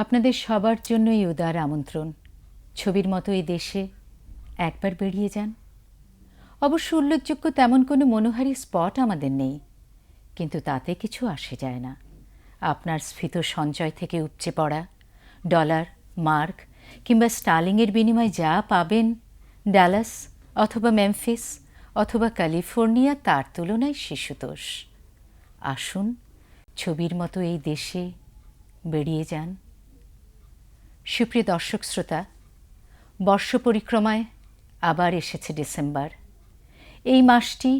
আপনাদের সবার জন্যই উদার আমন্ত্রণ। ছবির মতো এই দেশে একবার বেরিয়ে যান। অবশ্য উল্লেখযোগ্য তেমন কোনো মনোহারী স্পট আমাদের নেই, কিন্তু তাতে কিছু আসে যায় না। আপনার স্ফীত সঞ্চয় থেকে উপচে পড়া ডলার, মার্ক কিংবা স্টার্লিংয়ের বিনিময়ে যা পাবেন ডালাস অথবা মেমফিস অথবা ক্যালিফোর্নিয়া তার তুলনায় শিশুতোষ। আসুন, ছবির মতো এই দেশে বেরিয়ে যান। সুপ্রিয় দর্শক শ্রোতা, বর্ষ পরিক্রমায় আবার এসেছে ডিসেম্বর। এই মাসটি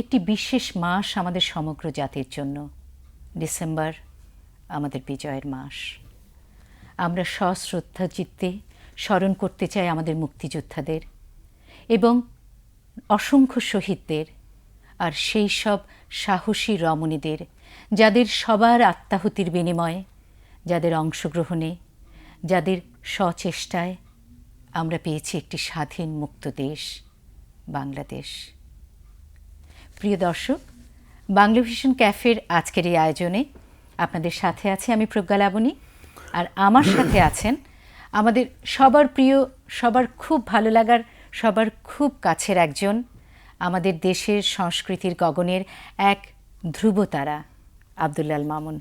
একটি বিশেষ মাস আমাদের সমগ্র জাতির জন্য। ডিসেম্বর আমাদের বিজয়ের মাস। আমরা সশ্রদ্ধা চিত্তে স্মরণ করতে চাই আমাদের মুক্তিযোদ্ধাদের এবং অসংখ্য শহীদদের, আর সেই সব সাহসী রমণীদের যাদের সবার আত্মাহুতির বিনিময়ে, যাদের অংশগ্রহণে, যাদের সচেষ্টায় আমরা পেয়েছি একটি স্বাধীন মুক্ত দেশ, বাংলাদেশ। প্রিয় দর্শক, বাংলাভিশন ক্যাফের আজকের এই আয়োজনে আপনাদের সাথে আছি আমি প্রজ্ঞা লাবণী, আর আমার সাথে আছেন আমাদের সবার প্রিয়, সবার খুব ভালো লাগার, সবার খুব কাছের একজন, আমাদের দেশের সংস্কৃতির গগনের এক ধ্রুবতারা, আব্দুল্লাহ আল মামুন।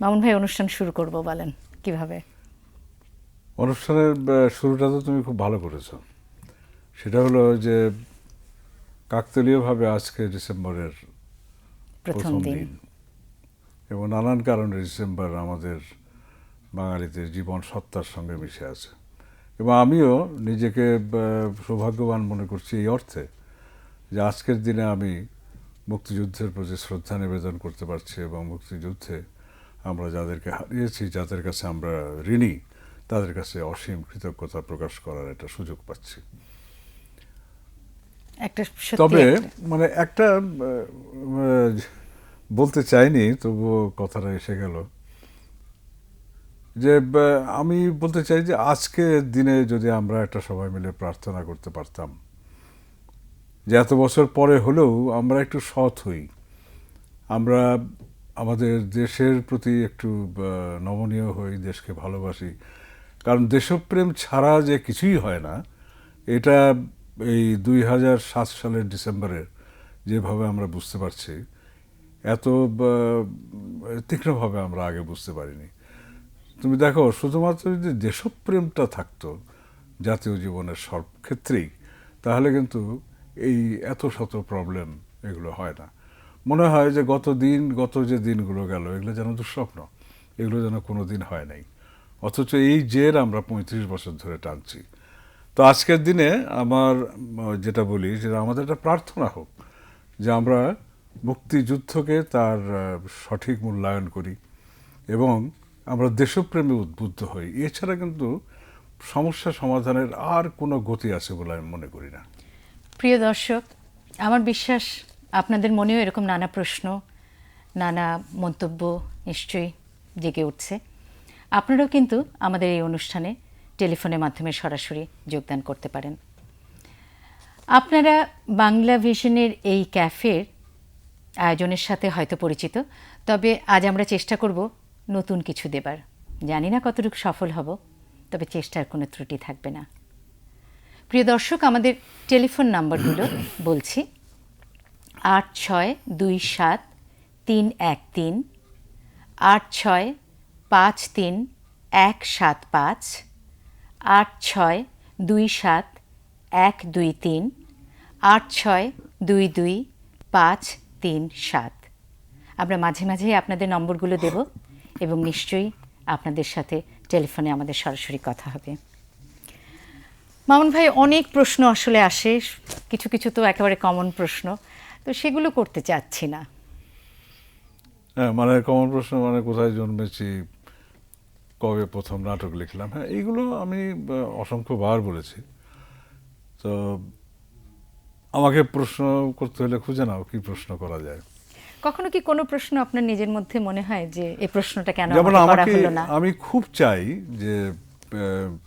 মামুন ভাই, অনুষ্ঠান শুরু করব, বলেন কিভাবে? অনুষ্ঠানের শুরুটা তো তুমি খুব ভালো করেছো। সেটা হলো যে কাকতালীয়ভাবে আজকে ডিসেম্বরের প্রথম দিন, এবং নানান কারণে ডিসেম্বর আমাদের বাঙালিদের জীবন সত্তার সঙ্গে মিশে আছে। এবং আমিও নিজেকে সৌভাগ্যবান মনে করছি এই অর্থে যে আজকের দিনে আমি মুক্তিযুদ্ধের প্রতি শ্রদ্ধা নিবেদন করতে পারছি, এবং মুক্তিযুদ্ধে আমরা যাদেরকে হারিয়েছি, যাদের কাছে আমরা ঋণী, তাদের কাছে অসীম কৃতজ্ঞতা প্রকাশ করার একটা সুযোগ পাচ্ছি। তবে মানে একটা বলতে চাইনি, তবুও কথাটা এসে গেল যে আমি বলতে চাই যে আজকের দিনে যদি আমরা একটা সবাই মিলে প্রার্থনা করতে পারতাম যে এত বছর পরে হলেও আমরা একটু সৎ হই, আমরা আমাদের দেশের প্রতি একটু নমনীয় হই, দেশকে ভালোবাসি। কারণ দেশপ্রেম ছাড়া যে কিছুই হয় না, এটা এই 2007 সালের ডিসেম্বরের যেভাবে আমরা বুঝতে পারছি, এত তীক্ষ্ণভাবে আমরা আগে বুঝতে পারিনি। তুমি দেখো, শুধুমাত্র যদি দেশপ্রেমটা থাকতো জাতীয় জীবনের সব ক্ষেত্রেই, তাহলে কিন্তু এই এত শত প্রবলেম এগুলো হয় না। মনে হয় যে গত যে দিনগুলো গেল, এগুলো যেন দুঃস্বপ্ন, এগুলো যেন কোনো দিন হয় নাই, অথচ এই জের আমরা 35 বছর ধরে টানছি। তো আজকের দিনে আমার যেটা বলি, যেটা আমাদের একটা প্রার্থনা হোক যে আমরা মুক্তিযুদ্ধকে তার সঠিক মূল্যায়ন করি এবং আমরা দেশপ্রেমে উদ্বুদ্ধ হই। এছাড়া কিন্তু সমস্যা সমাধানের আর কোনো গতি আছে বলে আমি মনে করি না। প্রিয় দর্শক, আমার বিশ্বাস আপনাদের মনেও এরকম নানা প্রশ্ন, নানা মন্তব্য নিশ্চয়ই জেগে উঠছে। আপনারাও কিন্তু আমাদের এই অনুষ্ঠানে টেলিফোনের মাধ্যমে সরাসরি যোগদান করতে পারেন। আপনারা বাংলা ভিশনের এই ক্যাফের আয়োজনের সাথে হয়তো পরিচিত, তবে আজ আমরা চেষ্টা করব নতুন কিছু দেবার। জানি না কতটুকু সফল হব, তবে চেষ্টার কোনো ত্রুটি থাকবে না। প্রিয় দর্শক, আমাদের টেলিফোন নাম্বারগুলো বলছি: 86273138653175, 8627127123, 86222537। আমরা মাঝে মাঝে আপনাদের নম্বরগুলো দেব এবং নিশ্চয়ই আপনাদের সাথে টেলিফোনে আমাদের সরাসরি কথা হবে। মামুন ভাই, অনেক প্রশ্ন আসলে আসে, কিছু কিছু তো একেবারে কমন প্রশ্ন, তো সেগুলো করতে চাচ্ছি না। হ্যাঁ, মানে কমন প্রশ্ন মানে কোথায় জন্মেছি, কবে প্রথম নাটক লিখলাম, হ্যাঁ এইগুলো আমি অসংখ্যবার বলেছি। তো আমাকে প্রশ্ন করতে হলে খুঁজে নাও কি প্রশ্ন করা যায়। কখনো কি কোনো প্রশ্ন আপনার নিজের মধ্যে মনে হয় যে এই প্রশ্নটা কেন যেমন করা হলো না? আমি খুব চাই যে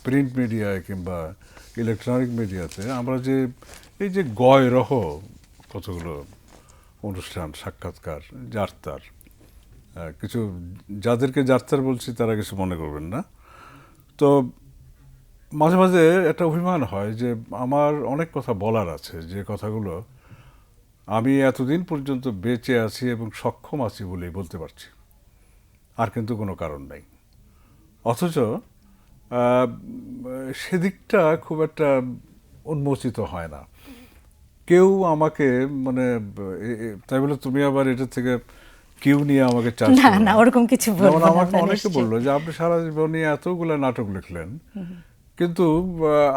প্রিন্ট মিডিয়ায় কিংবা ইলেকট্রনিক মিডিয়াতে আমরা যে এই যে গয়রহ কতগুলো অনুষ্ঠান, সাক্ষাৎকার, যাত্রার কিছু যাদেরকে যাত্রার বলছি তারা কিছু মনে করবেন না। তো মাঝে মাঝে একটা অভিমান হয় যে আমার অনেক কথা বলার আছে, যে কথাগুলো আমি এতদিন পর্যন্ত বেঁচে আছি এবং সক্ষম আছি বলেই বলতে পারছি, আর কিন্তু কোনো কারণ নাই। অথচ সেদিকটা খুব একটা উন্মোচিত হয় না। কেউ আমাকে মানে তাই বলে তুমি আবার এটা থেকে কেউ নিয়ে আমাকে চার্জ না করো না, না। ওরকম কিছু যেমন বলবো না আমাকে আমরা, অনেকে নিশ্চয়ই। বললো যে আপনি সারা জীবনে এতগুলো নাটক লিখলেন, কিন্তু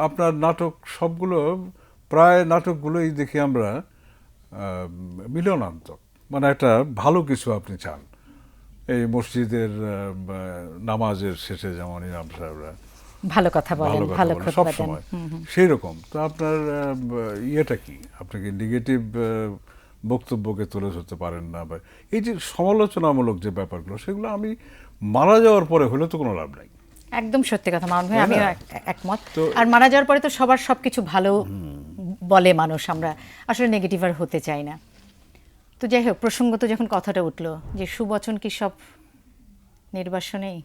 আপনার নাটক সবগুলো, প্রায় নাটকগুলোই দেখি আমরা মিলনান্তক, মানে একটা ভালো কিছু আপনি চান। এই মসজিদের নামাজের শেষে যেমন ইমাম সাহেবরা ভালো কথা বলেন, ভালো কথা ভালো বলে খুতবা দেন। সবসময়, সেই রকম। তো আপনার ইয়েটা কি, আপনি কি নেগেটিভ বক্তব্যকে তুলে ধরতে পারেন না, বা এই যে সমালোচনামূলক যে ব্যাপারগুলো, সেগুলো আমি মারা যাওয়ার পরে হলে তো কোনো লাভ নাই। একদম সত্যি কথা মামুন ভাই, তাই আমিও না? একমত। তো- আর মারা যাওয়ার পরে তো সবার সবকিছু ভালো বলে মানুষ, আমরা আসলে নেগেটিভ আর হতে চাই না। তো যাই হোক, প্রসঙ্গত যখন কথাটা উঠলো যে সুবচন কি সব নির্বাসনেই?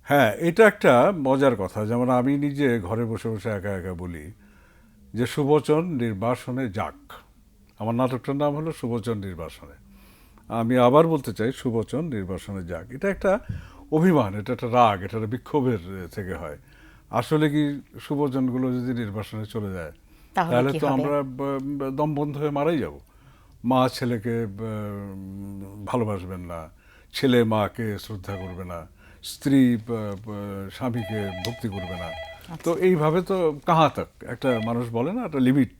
হ্যাঁ, এটা একটা মজার কথা। যেমন আমি নিজে ঘরে বসে বসে একা একা বলি যে সুবচন নির্বাসনে যাক। আমার নাটকটার নাম হলো সুবচন নির্বাসনে। আমি আবার বলতে চাই, সুবচন নির্বাসনে যাক। এটা একটা অভিমান, এটা একটা রাগ, এটা একটা বিক্ষোভের থেকে হয়। আসলে কি সুবচনগুলো যদি নির্বাসনে চলে যায়, তাহলে তাহলে কি তো হবে? আমরা দম বন্ধ হয়ে মারাই যাব। মা ছেলেকে ভালোবাসবেন না, ছেলে মাকে শ্রদ্ধা করবে না, স্ত্রী স্বামীকে ভক্তি করবে না। তো এইভাবে তো কাহা তক, একটা মানুষ বলে না, একটা লিমিট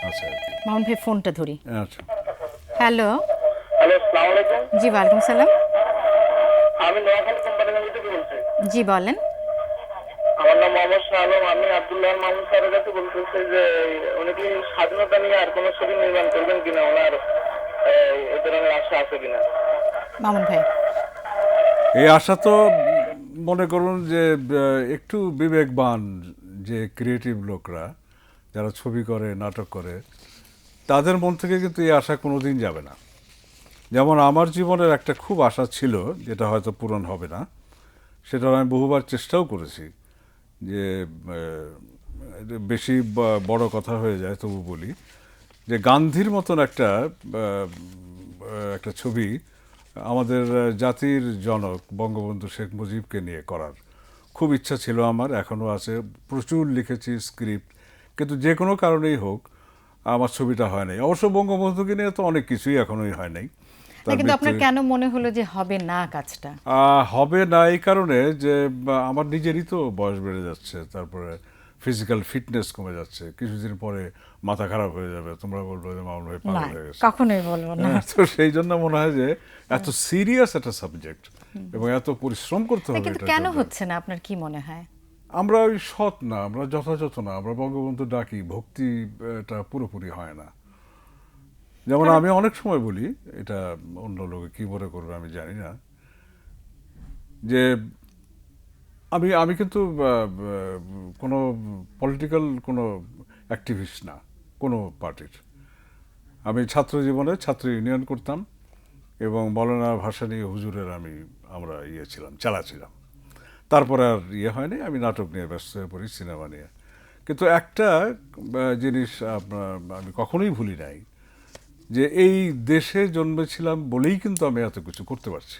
আছে আর কি। মামুন ভাই ফোনটা ধরি। আচ্ছা, হ্যালো। হ্যালো, আসসালামু আলাইকুম। জি ওয়ালাইকুম সালাম। আমি নোয়াখালী কোম্পানি থেকে বলছি। জি বলেন। আমার নাম মোহাম্মদ শাহ আলম। আমি আব্দুল্লাহ মাহমুদ স্যারের কাছে বলতেছি যে উনি কি স্বাধীনতা নিয়ে আর কোনো ছবি নির্মাণ করবেন কিনা, ওনার এই ধরনের আশা আছে কিনা? মামুন ভাই, এই আশা তো মনে করুন যে একটু বিবেকবান যে ক্রিয়েটিভ লোকরা যারা ছবি করে, নাটক করে, তাদের মন থেকে কিন্তু এই আশা কোনোদিন যাবে না। যেমন আমার জীবনের একটা খুব আশা ছিল, যেটা হয়তো পূরণ হবে না, সেটা আমি বহুবার চেষ্টাও করেছি, যে এটা বেশি বড় কথা হয়ে যায়, তবু বলি যে গান্ধীর মতন একটা ছবি আমাদের জাতির জনক বঙ্গবন্ধু শেখ মুজিবকে নিয়ে করার খুব ইচ্ছা ছিল আমার, এখনও আছে। প্রচুর লিখেছি স্ক্রিপ্ট, কিন্তু যে কোনো কারণেই হোক আমার ছবিটা হয় নাই। অবশ্য বঙ্গবন্ধুকে নিয়ে তো অনেক কিছুই এখনোই হয় নাই। না, কিন্তু আপনার কেন মনে হলো যে হবে না কাজটা? হবে না এই কারণে যে আমার নিজেরই তো বয়স বেড়ে যাচ্ছে, তারপরে ফিজিক্যাল ফিটনেস কমে যাচ্ছে, কিছুদিন পরে মাথা খারাপ হয়ে যাবে, তোমরা বলবে যে মামুন ভাই না, পাগল হয়ে গেছে। কখনোই বলবো না। তো সেই জন্য মনে হয় যে এত সিরিয়াস একটা সাবজেক্ট এবং এত পরিশ্রম করতে হবে কিন্তু এটার কেন জন্য। হচ্ছে না আপনার কি মনে হয়? আমরা ওই সৎ না, আমরা যথাযথ না, আমরা বঙ্গবন্ধু ডাকি, ভক্তিটা পুরোপুরি হয় না। যেমন আমি অনেক সময় বলি, এটা অন্য লোকে কি মনে করবে আমি জানি না, যে আমি আমি কিন্তু কোনো পলিটিক্যাল কোনো অ্যাক্টিভিস্ট না কোনো পার্টির। আমি ছাত্র জীবনে ছাত্র ইউনিয়ন করতাম এবং মৌলানা ভাসানী হুজুরের আমরা চালাচ্ছিলাম। তারপরে আর হয়নি, আমি নাটক নিয়ে ব্যস্ত হয়ে পড়ি, সিনেমা নিয়ে। কিন্তু একটা জিনিস আমি কখনোই ভুলি নাই, যে এই দেশে জন্মেছিলাম বলেই কিন্তু আমি এত কিছু করতে পারছি,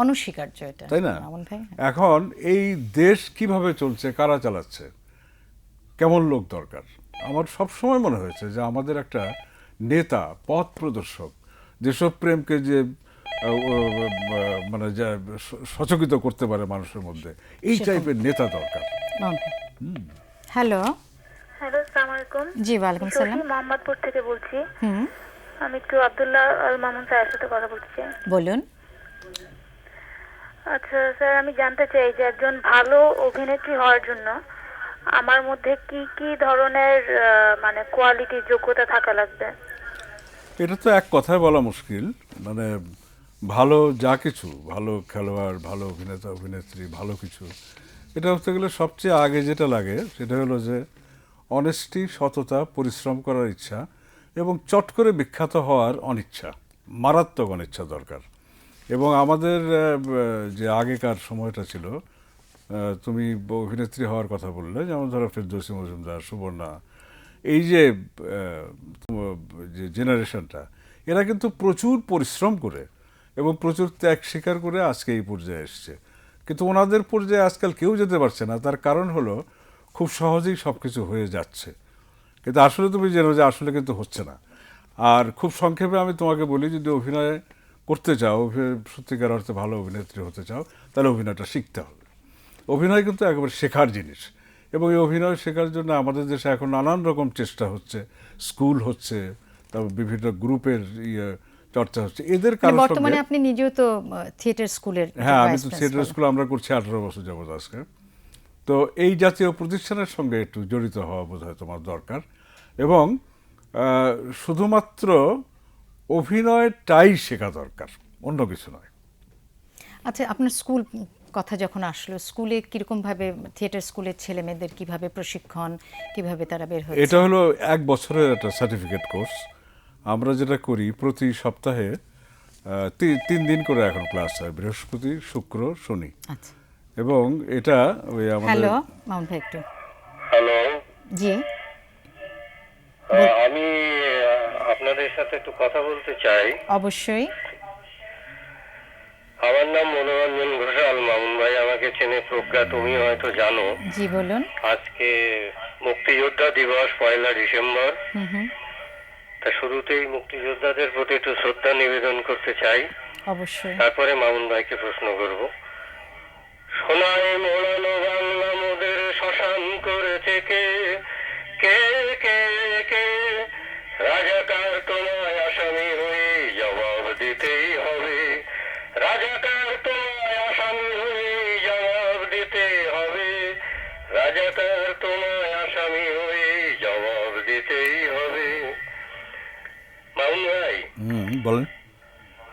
অনস্বীকার্য এটা, তাই না? মামুন ভাই। এখন এই দেশ কিভাবে চলছে, কারা চালাচ্ছে, কেমন লোক দরকার, আমার সবসময় মনে হয়েছে যে আমাদের একটা নেতা, পথ প্রদর্শক, দেশপ্রেমকে যে মানে যা সচকিত করতে পারে মানুষের মধ্যে, এই টাইপের নেতা দরকার। মামুন ভাই, হ্যালো। হ্যালো, আসসালামু আলাইকুম। জি ওয়ালাইকুম সালাম। মোহাম্মদপুর থেকে বলছি। হুম, আমি একটু আব্দুল্লাহ আল মামুন স্যারের সাথে কথা বলতে চাই। বলুন। আচ্ছা স্যার, আমি জানতে চাই যে একজন ভালো অভিনেত্রী হওয়ার জন্য আমার মধ্যে কি কি ধরনের মানে কোয়ালিটি, যোগ্যতা থাকা লাগবে? এটা তো এক কথায় বলা মুশকিল। মানে ভালো যা কিছু, ভালো খেলোয়াড়, ভালো অভিনেতা অভিনেত্রী, ভালো কিছু, এটা হতে গেলে সবচেয়ে আগে যেটা লাগে সেটা হলো যে অনেস্টি, সততা, পরিশ্রম করার ইচ্ছা এবং চট করে বিখ্যাত হওয়ার অনিচ্ছা, মারাত্মক অনিচ্ছা দরকার। এবং আমাদের যে আগেকার সময়টা ছিল, তুমি অভিনেত্রী হওয়ার কথা বললে, যেমন ধরো ফেরদৌসী মজুমদার, সুবর্ণা, এই যে জেনারেশনটা, এরা কিন্তু প্রচুর পরিশ্রম করে এবং প্রচুর ত্যাগ স্বীকার করে আজকে এই পর্যায়ে এসছে। কিন্তু ওনাদের পর্যায়ে আজকাল কেউ যেতে পারছে না, তার কারণ হলো খুব সহজেই সব কিছু হয়ে যাচ্ছে, কিন্তু আসলে তুমি জেনো যে আসলে কিন্তু হচ্ছে না। আর খুব সংক্ষেপে আমি তোমাকে বলি, যদি অভিনয় করতে চাও, সত্যিকার অর্থে ভালো অভিনেত্রী হতে চাও, তাহলে অভিনয়টা শিখতে হবে। অভিনয় কিন্তু একেবারে শেখার জিনিস, এবং এই অভিনয় শেখার জন্য আমাদের দেশে এখন নানান রকম চেষ্টা হচ্ছে, স্কুল হচ্ছে, তারপর বিভিন্ন গ্রুপের চর্চা হচ্ছে, এদের মানে কারণ বর্তমানে আপনি নিজেও তো থিয়েটার স্কুলের হ্যাঁ, আমি ভাইস তো প্রিন্সিপাল। থিয়েটার স্কুল আমরা করছি 18 বছর যাবত আজকে। তো এই জাতীয় প্রতিষ্ঠানের সঙ্গে একটু জড়িত হওয়া বোধহয় তোমার দরকার, এবং শুধুমাত্র অভিনয়টাই শেখা দরকার, অন্য কিছু নয়। আচ্ছা, আপনার স্কুল কথা যখন আসলো, স্কুলে কিরকম ভাবে থিয়েটার স্কুলের ছেলে মেয়েদের কিভাবে প্রশিক্ষণ, কিভাবে তারা বের হচ্ছে? এটা হলো 1 বছরের একটা সার্টিফিকেট কোর্স। আমরা যেটা করি, প্রতি সপ্তাহে 3 দিন করে এখন ক্লাস হয়, বৃহস্পতি, শুক্র, শনি। আচ্ছা, এবং এটা ওই আমাদের হ্যালো মামুন ভাই একটু। হ্যালো, জি, আমি আপনাদের সাথে একটু কথা বলতে চাই। অবশ্যই। আমার নাম মনোরঞ্জন ঘোষাল। মামুন ভাই আমাকে চেনে, প্রজ্ঞা তুমি হয়তো জানো। জি বলুন। আজকে মুক্তিযোদ্ধা দিবস, 1 ডিসেম্বর। তা শুরুতেই মুক্তিযোদ্ধাদের প্রতি একটু শ্রদ্ধা নিবেদন করতে চাই, অবশ্যই। তারপরে মামুন ভাইকে প্রশ্ন করব। সোনায় মোড়ানো বাংলা মোদের শ্মশান করেছে কে, কে কে কে? রাজাকার তোমায় আসামি হয়ে জবাব দিতেই হবে, রাজাকার তোমায় আসামি হয়ে জবাব দিতে হবে, রাজাকার তোমায় আসামি হয়ে জবাব দিতেই হবে। মামুন ভাই, বলেন।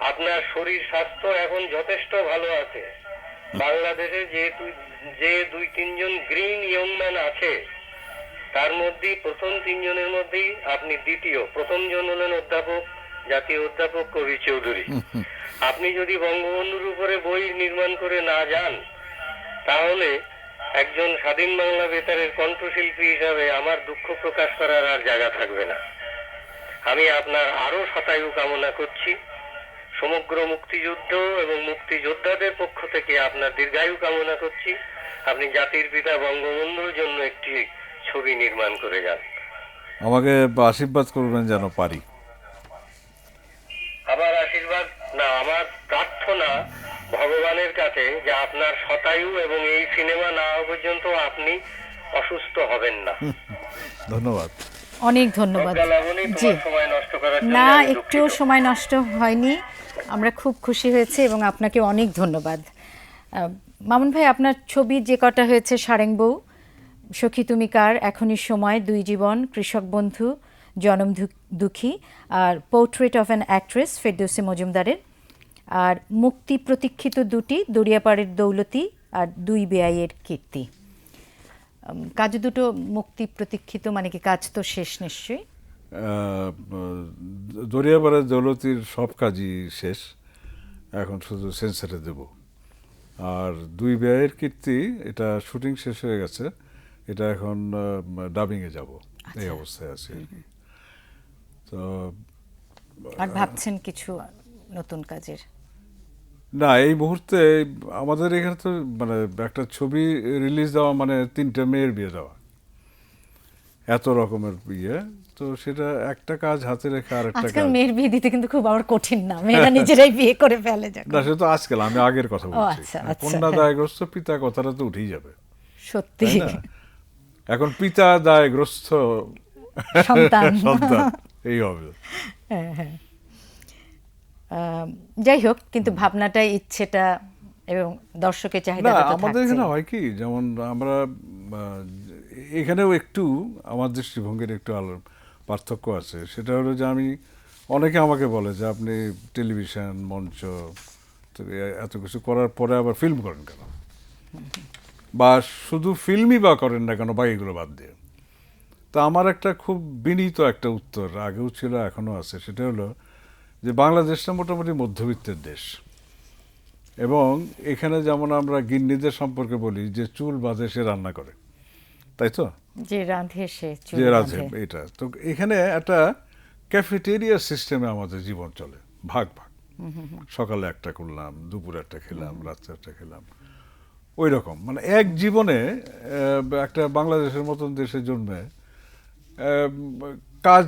আপনার শরীর স্বাস্থ্য এখন যথেষ্ট ভালো আছে। বাংলাদেশে যে 2-3 জন গ্রিন ইয়ংম্যান আছে, তার মধ্যে প্রথম 3 জনের মধ্যেই আপনি দ্বিতীয়। প্রথম জন হলেন অধ্যাপক, জাতীয় অধ্যাপক কবি চৌধুরী। আপনি যদি বঙ্গবন্ধুর উপরে বই নির্মাণ করে না যান, তাহলে একজন স্বাধীন বাংলা বেতারের কণ্ঠশিল্পী হিসাবে আমার দুঃখ প্রকাশ করার আর জায়গা থাকবে না। আমি আপনার আরো শতায়ু কামনা করছি। সমগ্র মুক্তিযুদ্ধ এবং মুক্তিযোদ্ধাদের পক্ষ থেকে আপনার দীর্ঘায়ু কামনা করছি। আপনি জাতির পিতা বঙ্গবন্ধুর জন্য একটি ছবি নির্মাণ করে যান। আমাকে আশীর্বাদ করবেন যেন পারি। আমার আশীর্বাদ না, আমার প্রার্থনা ভগবানের কাছে যে আপনার শতায়ু এবং এই সিনেমা না হওয়া পর্যন্ত আপনি অসুস্থ হবেন না। ধন্যবাদ। অনেক ধন্যবাদ। প্রজ্ঞা লাবণী, জি, তোমার সময় নষ্ট করার জন্য না, আমি একটু দুঃখিত। সময় নষ্ট হয়নি, আমরা খুব খুশি হয়েছি এবং আপনাকে অনেক ধন্যবাদ। মামুন ভাই, আপনার ছবি যে কটা হয়েছে, সারেং বউ, সখী তুমি কার, এখনই সময়, 2 জীবন, কৃষক বন্ধু, জনম দুঃখী, আর portrait of an actress Ferdousi মজুমদারের, আর মুক্তি প্রতীক্ষিত 2টি, দরিয়াপাড়ের দৌলতি আর 2 বেআইয়ের কীর্তি। কাজ দুটো মুক্তি প্রতীক্ষিত, মানে কি কাজ তো শেষ নিশ্চয়ই? দরিয়াপাড়ের দৌলতির সব কাজই শেষ, এখন শুধু সেন্সারে দেব। আর 2 ব্যয়ের কীর্তি, এটা শুটিং শেষ হয়ে গেছে, এটা এখন ডাবিংয়ে যাব, এই অবস্থায় আছে আর কি। তো আর ভাবছেন কিছু নতুন কাজের? না, এই মুহূর্তে আমাদের এখানে তো মানে একটা ছবি রিলিজ দেওয়া মানে 3টে মেয়ের বিয়ে দেওয়া, এত রকমের বিয়ে। তো সেটা একটা কাজ হাতে রেখে আর একটা আজকাল কাজ। মেয়ের বিয়ে দিতে কিন্তু খুব আবার কঠিন না, মেয়েরা নিজেরাই বিয়ে করে ফেলে যখন। না, সে তো আজকাল, আমি আগের কথা বলছি। আচ্ছা, আচ্ছা, কন্যা হ্যাঁ। দায়গ্রস্ত, পিতা কথাটা তো উঠেই যাবে, সত্যি। তাই না? এখন পিতা দায়গ্রস্ত সন্তান। সন্তান, এই হবে। হ্যাঁ, হ্যাঁ। যাই হোক, কিন্তু ভাবনাটা, ইচ্ছেটা এবং দর্শকের না, চাহিদাটা তো আমাদের থাকছেই। এখানে হয় কি, যেমন আমরা এখানেও একটু আমার দৃষ্টিভঙ্গির একটু পার্থক্য আছে। সেটা হলো যে অনেকে আমাকে বলে যে আপনি টেলিভিশন, মঞ্চ তো এত কিছু করার পরে আবার ফিল্ম করেন কেন, বা শুধু ফিল্মই বা করেন না কেন, বা এগুলো বাদ দিয়ে। তা আমার একটা খুব বিনীত একটা উত্তর আগেও ছিল, এখনও আছে। সেটা হলো যে বাংলাদেশটা মোটামুটি মধ্যবিত্তের দেশ, এবং এখানে যেমন আমরা গিন্নিদের সম্পর্কে বলি যে চুল বাঁধে সে রান্না করে, তাই তো, যে রাঁধে সে চুল যে রাঁধে, বাঁধে। এটা তো এখানে একটা ক্যাফেটেরিয়া সিস্টেমে আমাদের জীবন চলে, ভাগ ভাগ। সকালে একটা করলাম, দুপুরে একটা খেলাম, রাত্রে একটা খেলাম, ওই রকম। মানে এক জীবনে একটা বাংলাদেশের মতন দেশের জন্য কাজ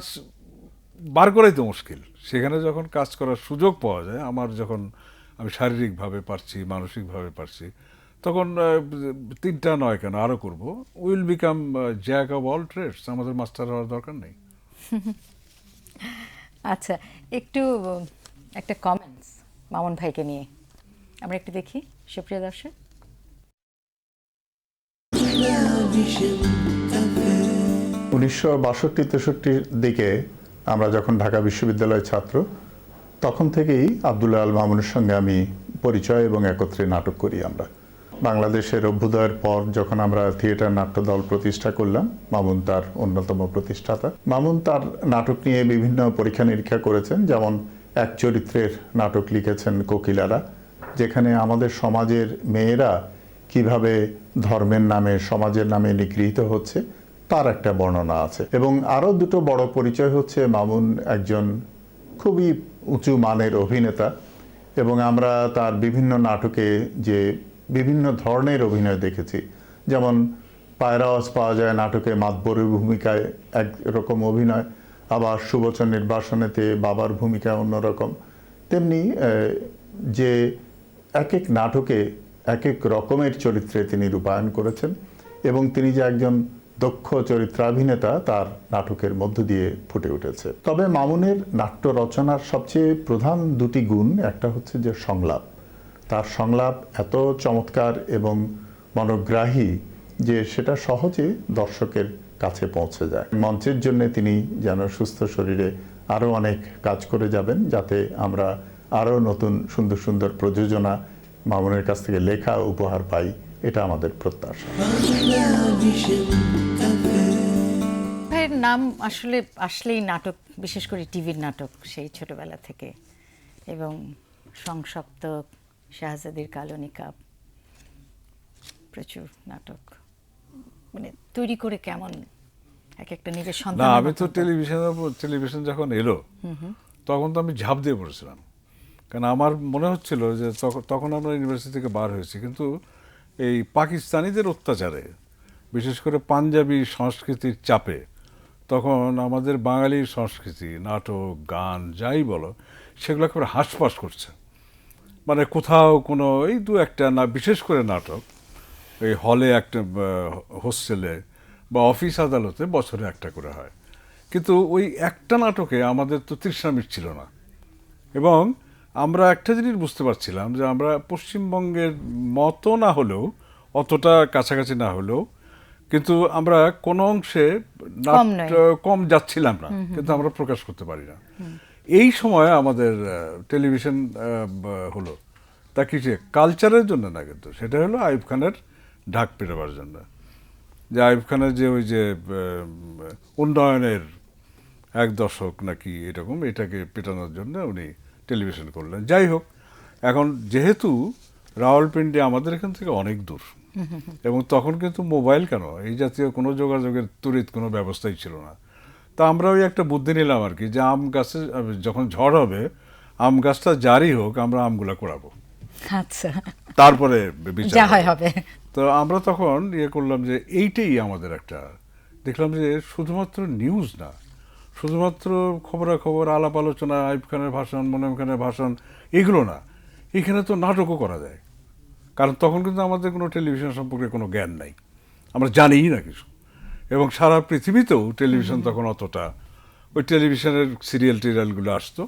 বার করাই তো মুশকিল। সেখানে যখন কাজ করার সুযোগ পাওয়া যায়, আমি শারীরিকভাবে পারছি, মানসিকভাবে পারছি, তখন তিনটা নয় কেন আরো করব। Will become jack of all trades, আমাদের মাস্টার হওয়ার দরকার নেই। আচ্ছা, একটু একটা কমেন্টস মামুন ভাইকে নিয়ে আমরা একটু দেখি, সুপ্রিয় দর্শক। 1962-63 দিকে আমরা যখন ঢাকা বিশ্ববিদ্যালয়ের ছাত্র, তখন থেকেই আব্দুল্লাহ আল মামুনের সঙ্গে আমি পরিচয় এবং একত্রে নাটক করি। আমরা বাংলাদেশের অভ্যুদয়ের পর যখন আমরা থিয়েটার নাট্য দল প্রতিষ্ঠা করলাম, মামুন তার অন্যতম প্রতিষ্ঠাতা। মামুন তার নাটক নিয়ে বিভিন্ন পরীক্ষা নিরীক্ষা করেছেন, যেমন এক চরিত্রের নাটক লিখেছেন কোকিলারা, যেখানে আমাদের সমাজের মেয়েরা কিভাবে ধর্মের নামে, সমাজের নামে নিগৃহীত হচ্ছে তার একটা বর্ণনা আছে। এবং আরও দুটো বড় পরিচয় হচ্ছে, মামুন একজন খুবই উঁচু মানের অভিনেতা, এবং আমরা তার বিভিন্ন নাটকে যে বিভিন্ন ধরনের অভিনয় দেখেছি, যেমন পায়ের আওয়াজ পাওয়া যায় নাটকে মাতবরের ভূমিকায় একরকম অভিনয়, আবার সুবচন নির্বাসনেতে বাবার ভূমিকায় অন্যরকম। তেমনি যে এক এক নাটকে এক এক রকমের চরিত্রে তিনি রূপায়ণ করেছেন, এবং তিনি যে একজন দক্ষ চরিত্রাভিনেতা তার নাটকের মধ্য দিয়ে ফুটে উঠেছে। তবে মামুনের নাট্য রচনার সবচেয়ে প্রধান দুটি গুণ, একটা হচ্ছে যে সংলাপ। তার সংলাপ এত চমৎকার এবং মনোগ্রাহী যে সেটা সহজে দর্শকের কাছে পৌঁছে যায়। মঞ্চের জন্য তিনি যেন সুস্থ শরীরে আরও অনেক কাজ করে যাবেন, যাতে আমরা আরও নতুন সুন্দর সুন্দর প্রযোজনা মামুনের কাছ থেকে লেখা উপহার পাই, এটা আমাদের প্রত্যাশা। ভাইয়ের নাম আসলে আসলেই নাটক, বিশেষ করে টিভির নাটক, সেই ছোটবেলা থেকে, এবং সংসপ্তক, শাহজাদির কালো নিকাব, প্রচুর নাটক মানে তৈরি করে কেমন এক একটা নিজের না, সন্তান। আমি তো টেলিভিশন যখন এলো তখন তো আমি ঝাঁপ দিয়ে পড়েছিলাম, কারণ আমার মনে হচ্ছিল যে তখন আমরা ইউনিভার্সিটি থেকে বার হয়েছি, কিন্তু এই পাকিস্তানিদের অত্যাচারে, বিশেষ করে পাঞ্জাবি সংস্কৃতির চাপে, তখন আমাদের বাঙালির সংস্কৃতি, নাটক, গান, যাই বলো, সেগুলো একেবারে হাঁসফাঁস করছে। মানে কোথাও কোনো এই দু একটা না, বিশেষ করে নাটক এই হলে একটা, হোস্টেলে বা অফিস আদালতে বছরে একটা করে হয়, কিন্তু ওই একটা নাটকে আমাদের তো তৃষ্ণা মিটছিল না। এবং আমরা একটা জিনিস বুঝতে পারছিলাম যে আমরা পশ্চিমবঙ্গের মতো না হলেও, অতটা কাছাকাছি না হলেও, কিন্তু আমরা কোনো অংশে কম যাচ্ছিলাম না, কিন্তু আমরা প্রকাশ করতে পারি না। এই সময় আমাদের টেলিভিশন হলো, তা কি যে কালচারের জন্য না, কিন্তু সেটা হলো আইয়ুব খানের ঢাক পেটাবার জন্য। যে আইয়ুব খানের যে ওই যে উন্নয়নের এক দশক নাকি এরকম, এটাকে পেটানোর জন্য উনি টেলিভিশন করলেন। যাই হোক, এখন যেহেতু রাওয়ালপিন্ডি আমাদের এখান থেকে অনেক দূর, এবং তখন কিন্তু মোবাইল কেন, এই জাতীয় কোনো যোগাযোগের তড়িৎ কোনো ব্যবস্থাই ছিল না। তা আমরা ওই একটা বুদ্ধি নিলাম আর কি, যে আম গাছে যখন ঝড় হবে, আম গাছটা জারি হোক, আমরা আমগুলা কোড়াবো, আচ্ছা, তারপরে যা হয় হবে। তো আমরা তখন করলাম যে এইটাই আমাদের একটা, দেখলাম যে শুধুমাত্র নিউজ না, শুধুমাত্র খবরাখবর, আলাপ আলোচনা, আইয়ুব খানের ভাষণ, মোনায়েম খানের ভাষণ, এগুলো না, এখানে তো নাটকও করা যায়। কারণ তখন কিন্তু আমাদের কোনো টেলিভিশন সম্পর্কে কোনো জ্ঞান নাই, আমরা জানিই না কিছু। এবং সারা পৃথিবীতেও টেলিভিশন তখন অতটা, ওই টেলিভিশনের সিরিয়ালগুলো আসতো,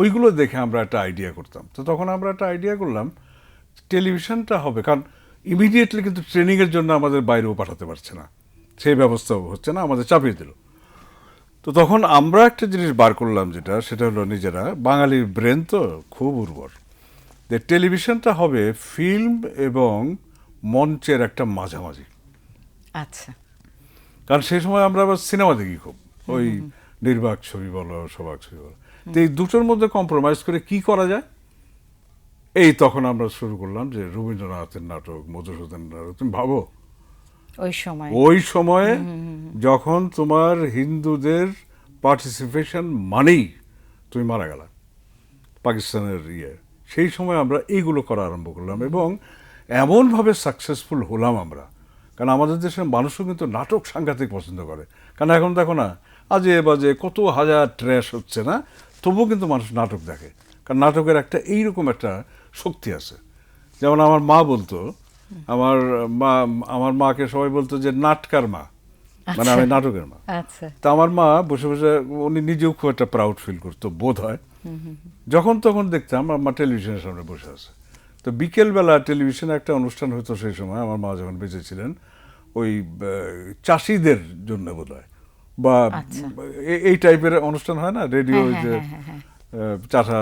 ওইগুলো দেখে আমরা একটা আইডিয়া করতাম। তো তখন আমরা একটা আইডিয়া করলাম টেলিভিশনটা হবে, কারণ ইমিডিয়েটলি কিন্তু ট্রেনিংয়ের জন্য আমাদের বাইরেও পাঠাতে পারছে না, সেই ব্যবস্থাও হচ্ছে না, আমাদের চাপিয়ে দিল। তো তখন আমরা একটা জিনিস বার করলাম, সেটা হলো নিজেরা, বাঙালির ব্রেন তো খুব উর্বর, যে টেলিভিশনটা হবে ফিল্ম এবং মঞ্চের একটা মাঝামাঝি। আচ্ছা, কারণ সেই সময় আমরা আবার সিনেমা দেখি খুব, ওই নির্বাক ছবি বলো, সবাক ছবি বলো, তো এই দুটোর মধ্যে কম্প্রোমাইজ করে কি করা যায়, এই তখন আমরা শুরু করলাম যে রবীন্দ্রনাথের নাটক, মধুসূদন নাটক। তুমি ভাবো ওই সময় ওই সময়ে যখন তোমার হিন্দুদের পার্টিসিপেশন মানেই তুমি মারা গেলা পাকিস্তানের সেই সময় আমরা এইগুলো করা আরম্ভ করলাম এবং এমনভাবে সাকসেসফুল হলাম আমরা। কারণ আমাদের দেশের মানুষও কিন্তু নাটক সাংঘাতিক পছন্দ করে। কারণ এখন দেখো না আজে বাজে কত হাজার ট্র্যাশ হচ্ছে না, তবুও কিন্তু মানুষ নাটক দেখে। কারণ নাটকের একটা এইরকম একটা শক্তি আছে। যেমন আমার মা বলতো, আমার মাকে সবাই বলতো যে নাটকার মা, মানে আমি নাটকের মা। আচ্ছা, তা আমার মা বসে বসে, উনি নিজেও খুব একটা প্রাউড ফিল করতো বোধ হয়, যখন তখন দেখতাম আমার মা টেলিভিশনের সামনে বসে আছে। তো বিকেলবেলা টেলিভিশনে একটা অনুষ্ঠান হতো সেই সময়, আমার মা যখন বেঁচে ছিলেন, ওই চাষিদের জন্য বোধ হয়, বা আচ্ছা। এই টাইপের অনুষ্ঠান হয় না রেডিও, যে চাষা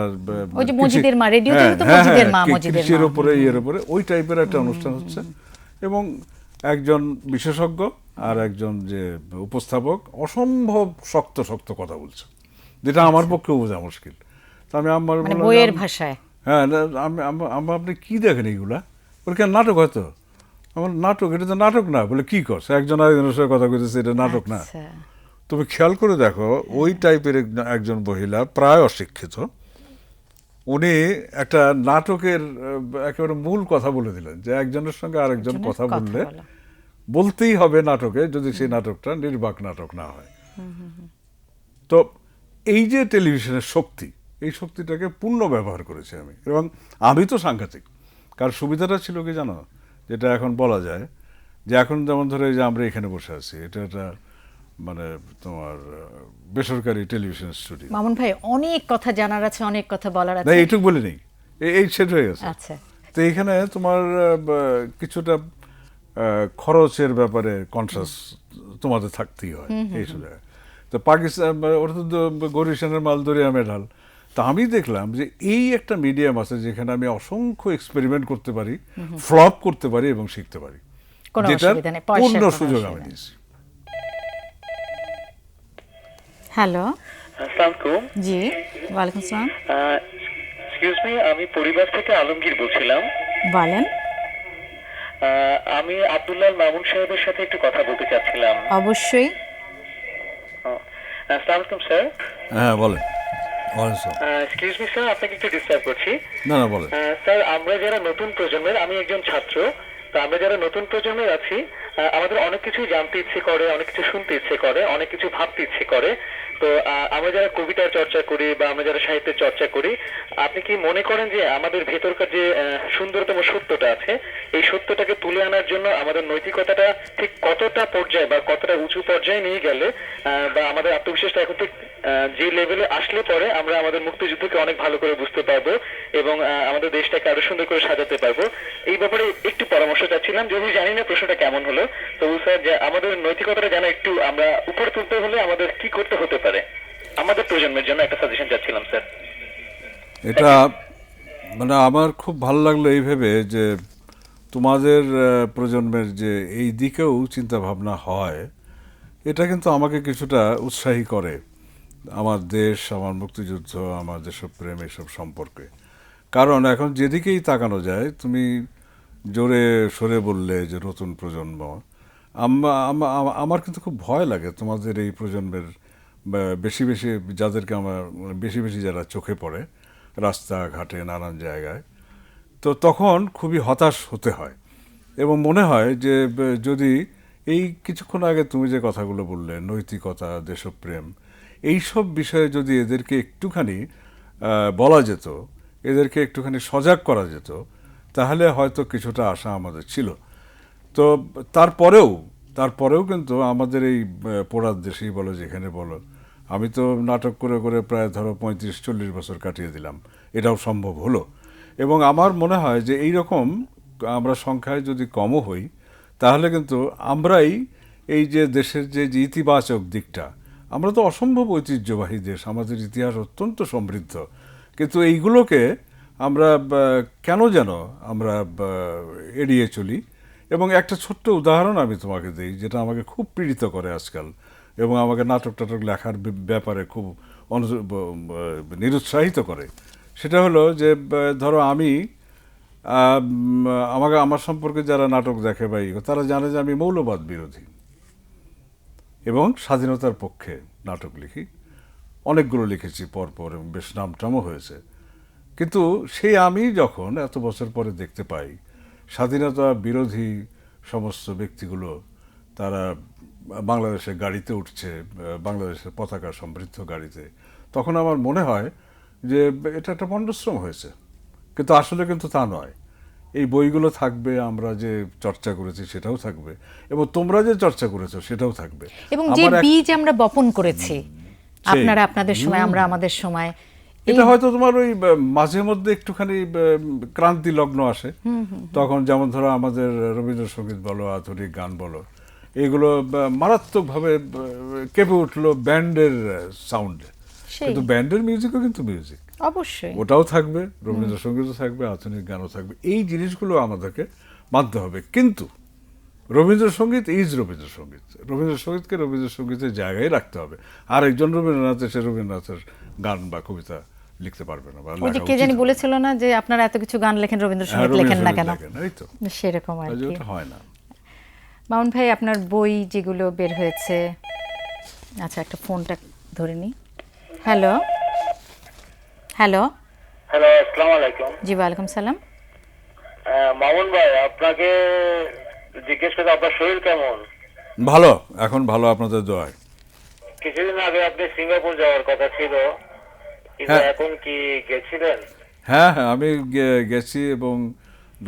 ওই যে মজিদের মা, রেডিওতে তো মজিদের মা, মজিদের কৃষির মা। উপরে ইয়ের উপরে ওই টাইপের একটা অনুষ্ঠান হচ্ছে এবং একজন বিশেষজ্ঞ আর একজন যে উপস্থাপক অসম্ভব শক্ত শক্ত কথা বলছে, যেটা আমার পক্ষেও বোঝা মুশকিল। তো আমি আমার মানে বইয়ের ভাষায়। হ্যাঁ, আপনি কি দেখেন এইগুলা? বলে কেন নাটক হয়তো? আমার নাটক, এটা তো নাটক না। বলে কি করছে? একজন আরেকজনের সাথে কথা কইতেছে, এটা নাটক না। আচ্ছা। তুমি খেয়াল করে দেখো, ওই টাইপের একজন মহিলা, প্রায় অশিক্ষিত, উনি একটা নাটকের একেবারে মূল কথা বলে দিলেন যে একজনের সঙ্গে আরেকজন একজনের কথা বললে বলা। বলতেই হবে নাটকে, যদি সেই নাটকটা নির্বাক নাটক না হয়। তো এই যে টেলিভিশনের শক্তি, এই শক্তিটাকে পূর্ণ ব্যবহার করেছি আমি, এবং আমি তো সাংঘাতিক। কার সুবিধাটা ছিল কি জানো, যেটা এখন বলা যায় যে এখন যেমন ধরে যে আমরা এখানে বসে আছি, এটা একটা মানে তোমার বেসরকারি টেলিভিশন স্টুডিও। মামুন ভাই, অনেক কথা জানার আছে, অনেক কথা বলার না, আছে। এইটুক বলে নেই, এই সেট হয়ে গেছে। আচ্ছা, তো এখানে তোমার কিছুটা খরচের ব্যাপারে কনসাস তোমাদের থাকতেই হয় এইসব জায়গায়। তো পাকিস্তান, ওটা তো গরিশানের মাল দরিয়া মেঢাল। তা আমি দেখলাম যে এই একটা মিডিয়াম আছে যেখানে আমি অসংখ্য এক্সপেরিমেন্ট করতে পারি, ফ্লপ করতে পারি এবং শিখতে পারি, কোনো যেটার অসুবিধা নেই, পয়সার পূর্ণ কোনো সুযোগ অসুবিধা আমি নেই। নিয়েছি। হ্যালো, আসসালামু আলাইকুম। জি, ওয়ালাইকুম আসসালাম, এক্সকিউজ মি, আমি পরিবার থেকে আলমগীর বলছিলাম। বলেন। আমি আব্দুল্লাহ মামুন সাহেবের সাথে একটু কথা বলতে চাচ্ছিলাম। অবশ্যই। আসসালামু আলাইকুম স্যার। হ্যাঁ বলেন। এক্সকিউজ মি স্যার, আপনাকে একটু ডিস্টার্ব করছি। না না বলেন। স্যার, আমরা যারা নতুন প্রজন্মের, আমি একজন ছাত্র, তো আমরা যারা নতুন প্রজন্মের আছি, আমাদের অনেক কিছু জানতে ইচ্ছে করে, অনেক কিছু শুনতে ইচ্ছে করে, অনেক কিছু ভাবতে ইচ্ছে করে। তো আমরা যারা কবিতার চর্চা করি বা আমরা যারা সাহিত্যের চর্চা করি, আপনি কি মনে করেন যে আমাদের ভেতরকার যে সুন্দরতম সত্যটা আছে, এই সত্যটাকে তুলে আনার জন্য আমাদের নৈতিকতাটা ঠিক কতটা পর্যায়ে বা কতটা উঁচু পর্যায়ে নিয়ে গেলে, বা আমাদের আত্মবিশ্বাসটা এখন ঠিক যে লেভেলে আসলে পরে আমরা আমাদের মুক্তিযুদ্ধকে অনেক ভালো করে বুঝতে পারবো এবং আমাদের দেশটাকে আরো সুন্দর করে সাজাতে পারবো? এই ব্যাপারে একটু পরামর্শ চাচ্ছিলাম। যদি জানি না প্রশ্নটা কেমন হলো, তবু স্যার, যে আমাদের নৈতিকতাটা যেন একটু আমরা উপরে তুলতে হলে আমাদের কি করতে হতে পারে, আমাদের প্রজন্মের জন্য একটা সাজেশন চাচ্ছিলাম স্যার। এটা মানে আমার খুব ভালো লাগলো এই ভেবে যে তোমাদের প্রজন্মের যে এই দিকেও চিন্তা ভাবনা হয়, এটা কিন্তু আমাকে কিছুটা উৎসাহী করে আমার দেশ, আমার মুক্তিযুদ্ধ, আমার দেশপ্রেম এসব সম্পর্কে। কারণ এখন যেদিকেই তাকানো যায়, তুমি জোরে সরে বললে যে নতুন প্রজন্ম, আমার কিন্তু খুব ভয় লাগে তোমাদের এই প্রজন্মের বেশি বেশি যাদেরকে আমার বেশি বেশি যারা চোখে পড়ে রাস্তাঘাটে নানান জায়গায়, তো তখন খুবই হতাশ হতে হয় এবং মনে হয় যে যদি এই কিছুক্ষণ আগে তুমি যে কথাগুলো বললে, নৈতিকতা, দেশপ্রেম, এইসব বিষয়ে যদি এদেরকে একটুখানি বলা যেত, এদেরকে একটুখানি সজাগ করা যেত, তাহলে হয়তো কিছুটা আশা আমাদের ছিল। তো তারপরেও কিন্তু আমাদের এই পোড়ার দেশেই বলো, যেখানে বলো, আমি তো নাটক করে করে প্রায় ধরো 35-40 বছর কাটিয়ে দিলাম, এটাও সম্ভব হলো। এবং আমার মনে হয় যে এই রকম আমরা সংখ্যায় যদি কমও হই, তাহলে কিন্তু আমরাই এই যে দেশের যে ইতিবাচক দিকটা, আমরা তো অসম্ভব ঐতিহ্যবাহী দেশ, আমাদের ইতিহাস অত্যন্ত সমৃদ্ধ, কিন্তু এইগুলোকে আমরা কেন যেন আমরা এড়িয়ে চলি। এবং একটা ছোট্ট উদাহরণ আমি তোমাকে দিই, যেটা আমাকে খুব পীড়িত করে আজকাল এবং আমাকে নাটক টাটক লেখার ব্যাপারে খুব নিরুৎসাহিত করে। সেটা হলো যে ধরো আমি আমার সম্পর্কে যারা নাটক দেখে বা তারা জানে যে আমি মৌলবাদ বিরোধী এবং স্বাধীনতার পক্ষে নাটক লিখি, অনেকগুলো লিখেছি পরপর এবং বেশ নামটামও হয়েছে। কিন্তু সেই আমি যখন এত বছর পরে দেখতে পাই স্বাধীনতা বিরোধী সমস্ত ব্যক্তিগুলো তারা বাংলাদেশের গাড়িতে উঠছে, বাংলাদেশের পতাকা সমৃদ্ধ গাড়িতে, তখন আমার মনে হয় যে এটা একটা পণ্ডশ্রম হয়েছে। কিন্তু আসলে কিন্তু তা নয়। এই বইগুলো থাকবে, আমরা যে চর্চা করেছি সেটাও থাকবে, এবং তোমরা যে চর্চা করেছো সেটাও থাকবে। এবং যে বীজ আমরা বপন করেছি, আপনারা আপনাদের সময়, আমরা আমাদের সময়, এটা হয়তো তোমার ওই মাঝে মধ্যে একটুখানি ক্রান্তি লগ্ন আসে, তখন যেমন ধরো আমাদের রবীন্দ্রসঙ্গীত বলো, আধুনিক গান বলো, এগুলো মারাত্মকভাবে কেঁপে উঠলো ব্যান্ডের সাউন্ডে। কিন্তু ব্যান্ডের মিউজিকও কিন্তু মিউজিক, অবশ্যই ওটাও থাকবে, রবীন্দ্রসঙ্গীতও থাকবে, আধুনিক গানও থাকবে। এই জিনিসগুলো আমাদেরকে মানতে হবে। কিন্তু রবীন্দ্রসঙ্গীত ইজ রবীন্দ্রসঙ্গীত, রবীন্দ্রসঙ্গীতকে রবীন্দ্রসঙ্গীতের জায়গায় রাখতে হবে। আর একজন রবীন্দ্রনাথ এসে রবীন্দ্রনাথের গান বা কবিতা লিখতে পারবে না। ওই যে কে জানি বলেছিল না যে আপনারা এত কিছু গান লেখেন, রবীন্দ্রসঙ্গীত লেখেন না কেন? এই তো সেরকম আর কি। ওটা হয় না। মামুন ভাই, আপনার বই যেগুলো বের হয়েছে, আচ্ছা একটা ফোনটা ধরে নিই। হ্যালো হ্যালো হ্যালো, আসসালামু আলাইকুম। জি ওয়ালাইকুম সালাম। মামুন ভাই, আপনাকে জিজ্ঞেস করতে, আপনার শরীর কেমন? ভালো, এখন ভালো, আপনাদের দোয়ায়। কিছুদিন আগে আপনি সিঙ্গাপুর যাওয়ার কথা ছিল, কিন্তু হ্যাঁ। এখন কি গেছিলেন? হ্যাঁ হ্যাঁ, আমি গেছি এবং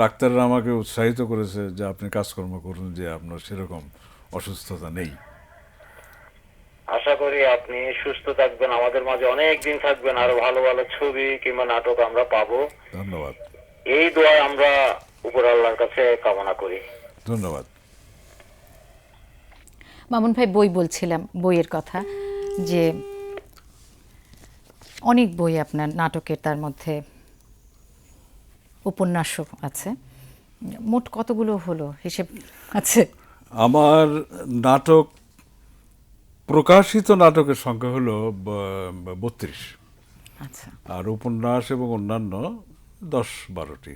ডাক্তাররা আমাকে উৎসাহিত করেছে যে আপনি কাজকর্ম করুন, যে আপনার সেরকম অসুস্থতা নেই। আশা করি আপনি সুস্থ থাকবেন, আমাদের মাঝে অনেক দিন থাকবেন, আরো ভালো ভালো ছবি কিংবা নাটক আমরা পাবো। ধন্যবাদ। এই দোয়া আমরা উপর আল্লাহর কাছে কামনা করি। ধন্যবাদ। মামুন ভাই, বই বলছিলাম, বইয়ের কথা, যে অনেক বই আপনার নাটকের, তার মধ্যে উপন্যাসও আছে। মোট কতগুলো হলো হিসেব আছে? আমার নাটক, প্রকাশিত নাটকের সংখ্যা হলো 32, আচ্ছা, আর উপন্যাস এবং অন্যান্য 10-12টি।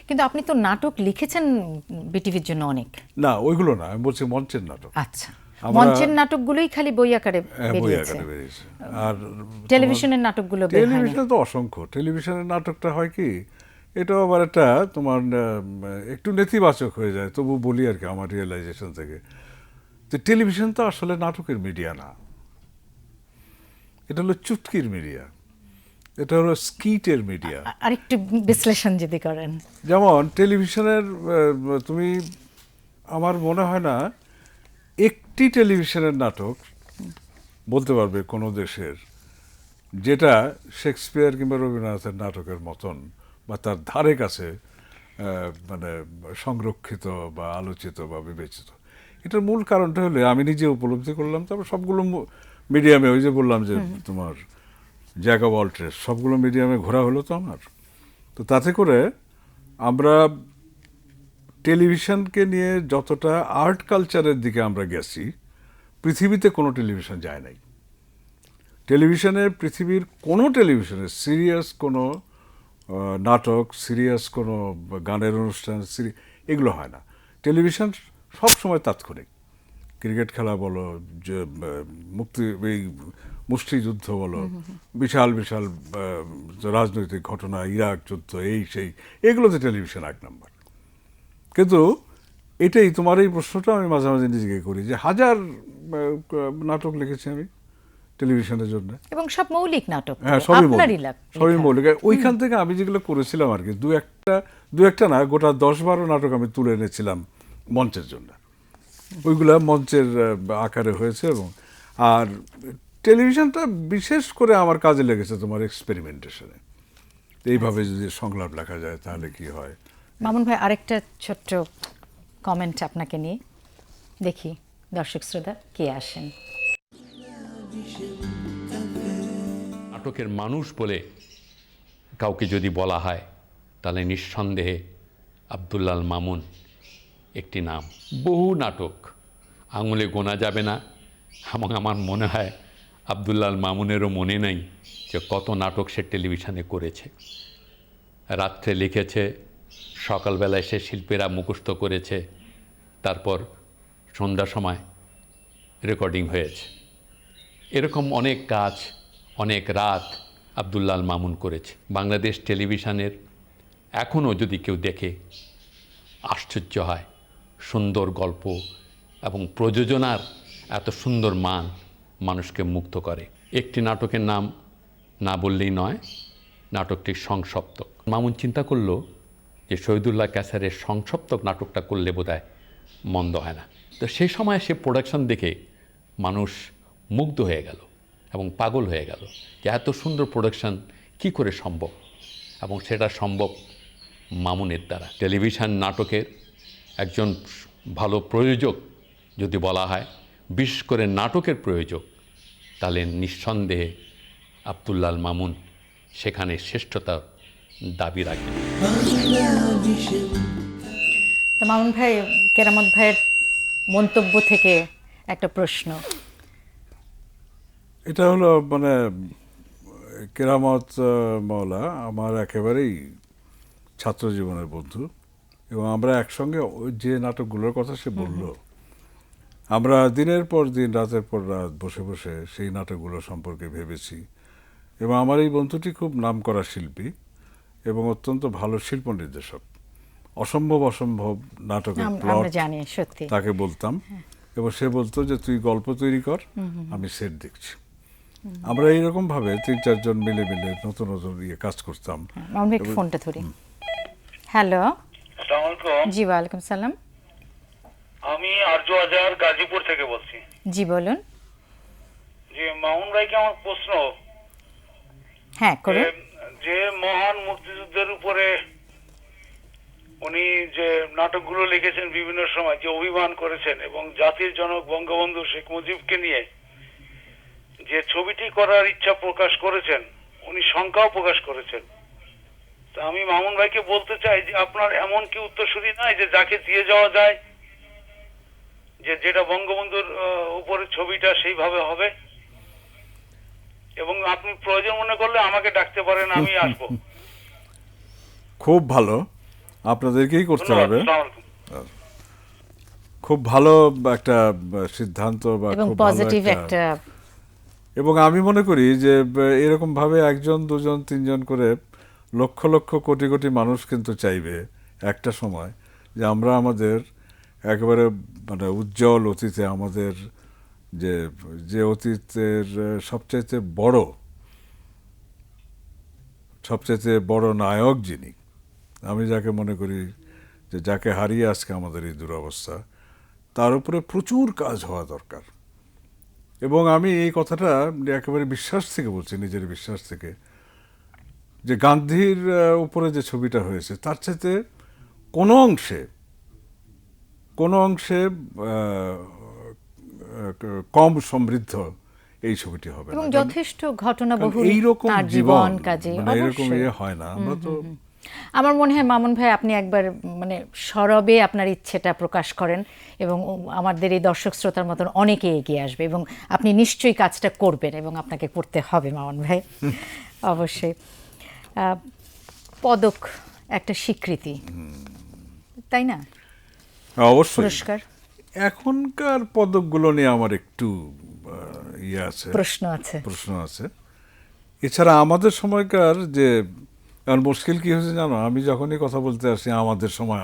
কিন্তু আপনি তো নাটক লিখেছেন বিটিভির জন্য অনেক। না, ওইগুলো না, আমি বলছি মঞ্চের নাটক। আচ্ছা, মঞ্চের নাটকগুলোই খালি বই আকারে বই বেরিয়েছে, আকারে বেরিয়েছে। আর টেলিভিশনের নাটকগুলো বের হয়নি। টেলিভিশনে তো অসংখ্য। টেলিভিশনের নাটকটা হয় কি, এটাও আবার একটা তোমার একটু নেতিবাচক হয়ে যায়, তবু বলি আর কি আমার রিয়েলাইজেশন থেকে, যে টেলিভিশন তো আসলে নাটকের মিডিয়া না, এটা হলো চুটকির মিডিয়া, এটা হলো স্কিটের মিডিয়া। আরেকটু বিশ্লেষণ যদি করেন। যেমন টেলিভিশনের তুমি, আমার মনে হয় না একটি টেলিভিশনের নাটক বলতে পারবে কোনো দেশের যেটা শেক্সপিয়ার কিংবা রবীন্দ্রনাথের নাটকের মতন বা তার ধারে কাছে মানে সংরক্ষিত বা আলোচিত বা বিবেচিত। এটার মূল কারণটা হলে আমি নিজে উপলব্ধি করলাম, তারপর সবগুলো মিডিয়ামে, ওই যে বললাম যে তোমার জ্যাক অব অল ট্রেডস, সবগুলো মিডিয়ামে ঘোরা হলো তো আমার। তো তাতে করে আমরা টেলিভিশনকে নিয়ে যতটা আর্ট কালচারের দিকে আমরা গেছি, পৃথিবীতে কোনো টেলিভিশন যায় নাই। টেলিভিশনের, পৃথিবীর কোনো টেলিভিশনের সিরিয়াস কোনো নাটক, সিরিয়াস কোনো গানের অনুষ্ঠান, এগুলো হয় না। টেলিভিশন সবসময় তাৎক্ষণিক। ক্রিকেট খেলা বলো, যে এই মুষ্টিযুদ্ধ বলো, বিশাল বিশাল রাজনৈতিক ঘটনা, ইরাক যুদ্ধ, এই সেই, এগুলোতে টেলিভিশন 1 নম্বর। কিন্তু এটাই তোমার এই প্রশ্নটা আমি মাঝে মাঝে নিজেকে করি, যে 1000 নাটক লিখেছি আমি টেলিভিশনের জন্য, এবং সব মৌলিক নাটক। হ্যাঁ, সবই সবই মৌলিক। ওইখান থেকে আমি যেগুলো করেছিলাম আর কি, দু একটা না, গোটা 10-12 নাটক আমি তুলে এনেছিলাম মঞ্চের জন্য। ওইগুলা মঞ্চের আকারে হয়েছে। এবং আর টেলিভিশনটা বিশেষ করে আমার কাজে লেগেছে তোমার এক্সপেরিমেন্টেশনে। এইভাবে যদি সংলাপ লেখা যায় তাহলে কি হয়। মামুন ভাই, আরেকটা ছোট্ট কমেন্ট আপনাকে নিয়ে, দেখি দর্শক শ্রোতা কে আসেন। নাটকের মানুষ বলে কাউকে যদি বলা হয়, তাহলে নিঃসন্দেহে আব্দুল আল মামুন একটি নাম। বহু নাটক আঙুলে গোনা যাবে না, এবং আমার মনে হয় আব্দুল আল মামুনেরও মনে নেই যে কত নাটক সে টেলিভিশনে করেছে। রাত্রে লিখেছে, সকালবেলায় সে শিল্পীরা মুখস্থ করেছে, তারপর সন্ধ্যার সময় রেকর্ডিং হয়েছে। এরকম অনেক কাজ, অনেক রাত আব্দুল্লাহ আল মামুন করেছে। বাংলাদেশ টেলিভিশনের এখনও যদি কেউ দেখে আশ্চর্য হয়, সুন্দর গল্প এবং প্রযোজনার এত সুন্দর মান মানুষকে মুগ্ধ করে। একটি নাটকের নাম না বললেই নয়, নাটকটি সংসপ্তক। মামুন চিন্তা করলো যে শহীদুল্লাহ ক্যাসারের সংসপ্তক নাটকটা করলে বোধহয় মন্দ হয় না। তো সেই সময় সে প্রোডাকশন দেখে মানুষ মুগ্ধ হয়ে গেল এবং পাগল হয়ে গেল যে এত সুন্দর প্রোডাকশন কি করে সম্ভব, এবং সেটা সম্ভব মামুনের দ্বারা। টেলিভিশন নাটকের একজন ভালো প্রযোজক যদি বলা হয়, বিশেষ করে নাটকের প্রযোজক, তাহলে নিঃসন্দেহে আব্দুল্লাহ আল মামুন সেখানে শ্রেষ্ঠতার দাবি রাখেন। তো মামুন ভাই, কেরামত ভাইয়ের মন্তব্য থেকে একটা প্রশ্ন। এটা হলো মানে কেরামত মওলা আমার একেবারেই ছাত্র জীবনের বন্ধু, এবং আমরা একসঙ্গে ওই যে নাটকগুলোর কথা সে বলল, আমরা দিনের পর দিন, রাতের পর রাত বসে বসে সেই নাটকগুলো সম্পর্কে ভেবেছি। এবং আমার এই বন্ধুটি খুব নামকরা শিল্পী এবং অত্যন্ত ভালো শিল্প নির্দেশক। অসম্ভব অসম্ভব নাটকের প্লট আমরা জানি, সত্যি। তাকে বলতাম এবং সে বলতো যে তুই গল্প তৈরি কর, আমি সেট দেখছি। আমরা এইরকম ভাবে 3-4 জন মিলে মিলে নতুন নতুন কাজ করতাম। মামুন ভাই ফোনটা ধরি। হ্যালো। আসসালামু আলাইকুম। জি, ওয়ালাইকুম সালাম। আমি আরজু আজহার গাজীপুর থেকে বলছি। জি বলুন। যে মামুন ভাইকে আমার প্রশ্ন, হ্যাঁ করুন। যে মহান মুক্তিযুদ্ধের উপরে উনি যে নাটকগুলো লিখেছেন বিভিন্ন সময়, যে অভিমান করেছেন এবং জাতির জনক বঙ্গবন্ধু শেখ মুজিবকে নিয়ে যে ছবিটি করার ইচ্ছা প্রকাশ করেছেন, উনি শঙ্কাও প্রকাশ করেছেন। তা আমি মামুন ভাইকে বলতে চাই যে আপনার এমন কি উত্তরসূরি নাই যে যাকে দিয়ে যাওয়া যায়, যে যেটা বঙ্গবন্ধুর উপরে ছবিটা সেইভাবে হবে, এবং আপনি প্রয়োজন মনে করলে আমাকে ডাকতে পারেন, আমি আসবো। খুব ভালো, আপনাদেরকেই করতে ধন্যবাদ, হবে। আসসালামু আলাইকুম। খুব ভালো একটা সিদ্ধান্ত বা এবং খুব ভালো পজিটিভ একটা এবং আমি মনে করি যে এরকম ভাবে 1জন 2জন 3জন করে লক্ষ লক্ষ কোটি কোটি মানুষ কিন্তু চাইবে একটা সময় যে আমরা আমাদের একেবারে মানে উজ্জ্বল অতীতে আমাদের যে যে অতীতের সবচাইতে বড় নায়ক যিনি, আমি যাকে মনে করি যে যাকে হারিয়ে আজকে আমাদের এই দুরবস্থা, তার উপরে প্রচুর কাজ হওয়া দরকার। এবং আমি এই কথাটা একেবারে বিশ্বাস থেকে বলছি, নিজের বিশ্বাস থেকে, যে গান্ধীর উপরে যে ছবিটা হয়েছে তার চাইতে কোনো অংশে কম সমৃদ্ধ এই ছবিটি হবে এবং না। যথেষ্ট ঘটনাবহুল এইরকম তার জীবন জীবন কাজে মানে এরকম অবশ্যই। হয় না। আমরা তো আমার মনে হয় মামুন ভাই আপনি একবার মানে সরবে আপনার ইচ্ছেটা প্রকাশ করেন এবং আমাদের এই দর্শক শ্রোতার মতন অনেকে এগিয়ে আসবে, এবং আপনি নিশ্চয়ই কাজটা করবেন এবং আপনাকে করতে হবে মামুন ভাই। অবশ্যই। পদক একটা স্বীকৃতি, তাই না? অবশ্যই। পুরস্কার, এখনকার পদকগুলো নিয়ে আমার একটু প্রশ্ন আছে। এছাড়া আমাদের সময়কার যে কারণ মুশকিল কি হয়েছে জানো, আমি যখনই কথা বলতে আসি আমাদের সময়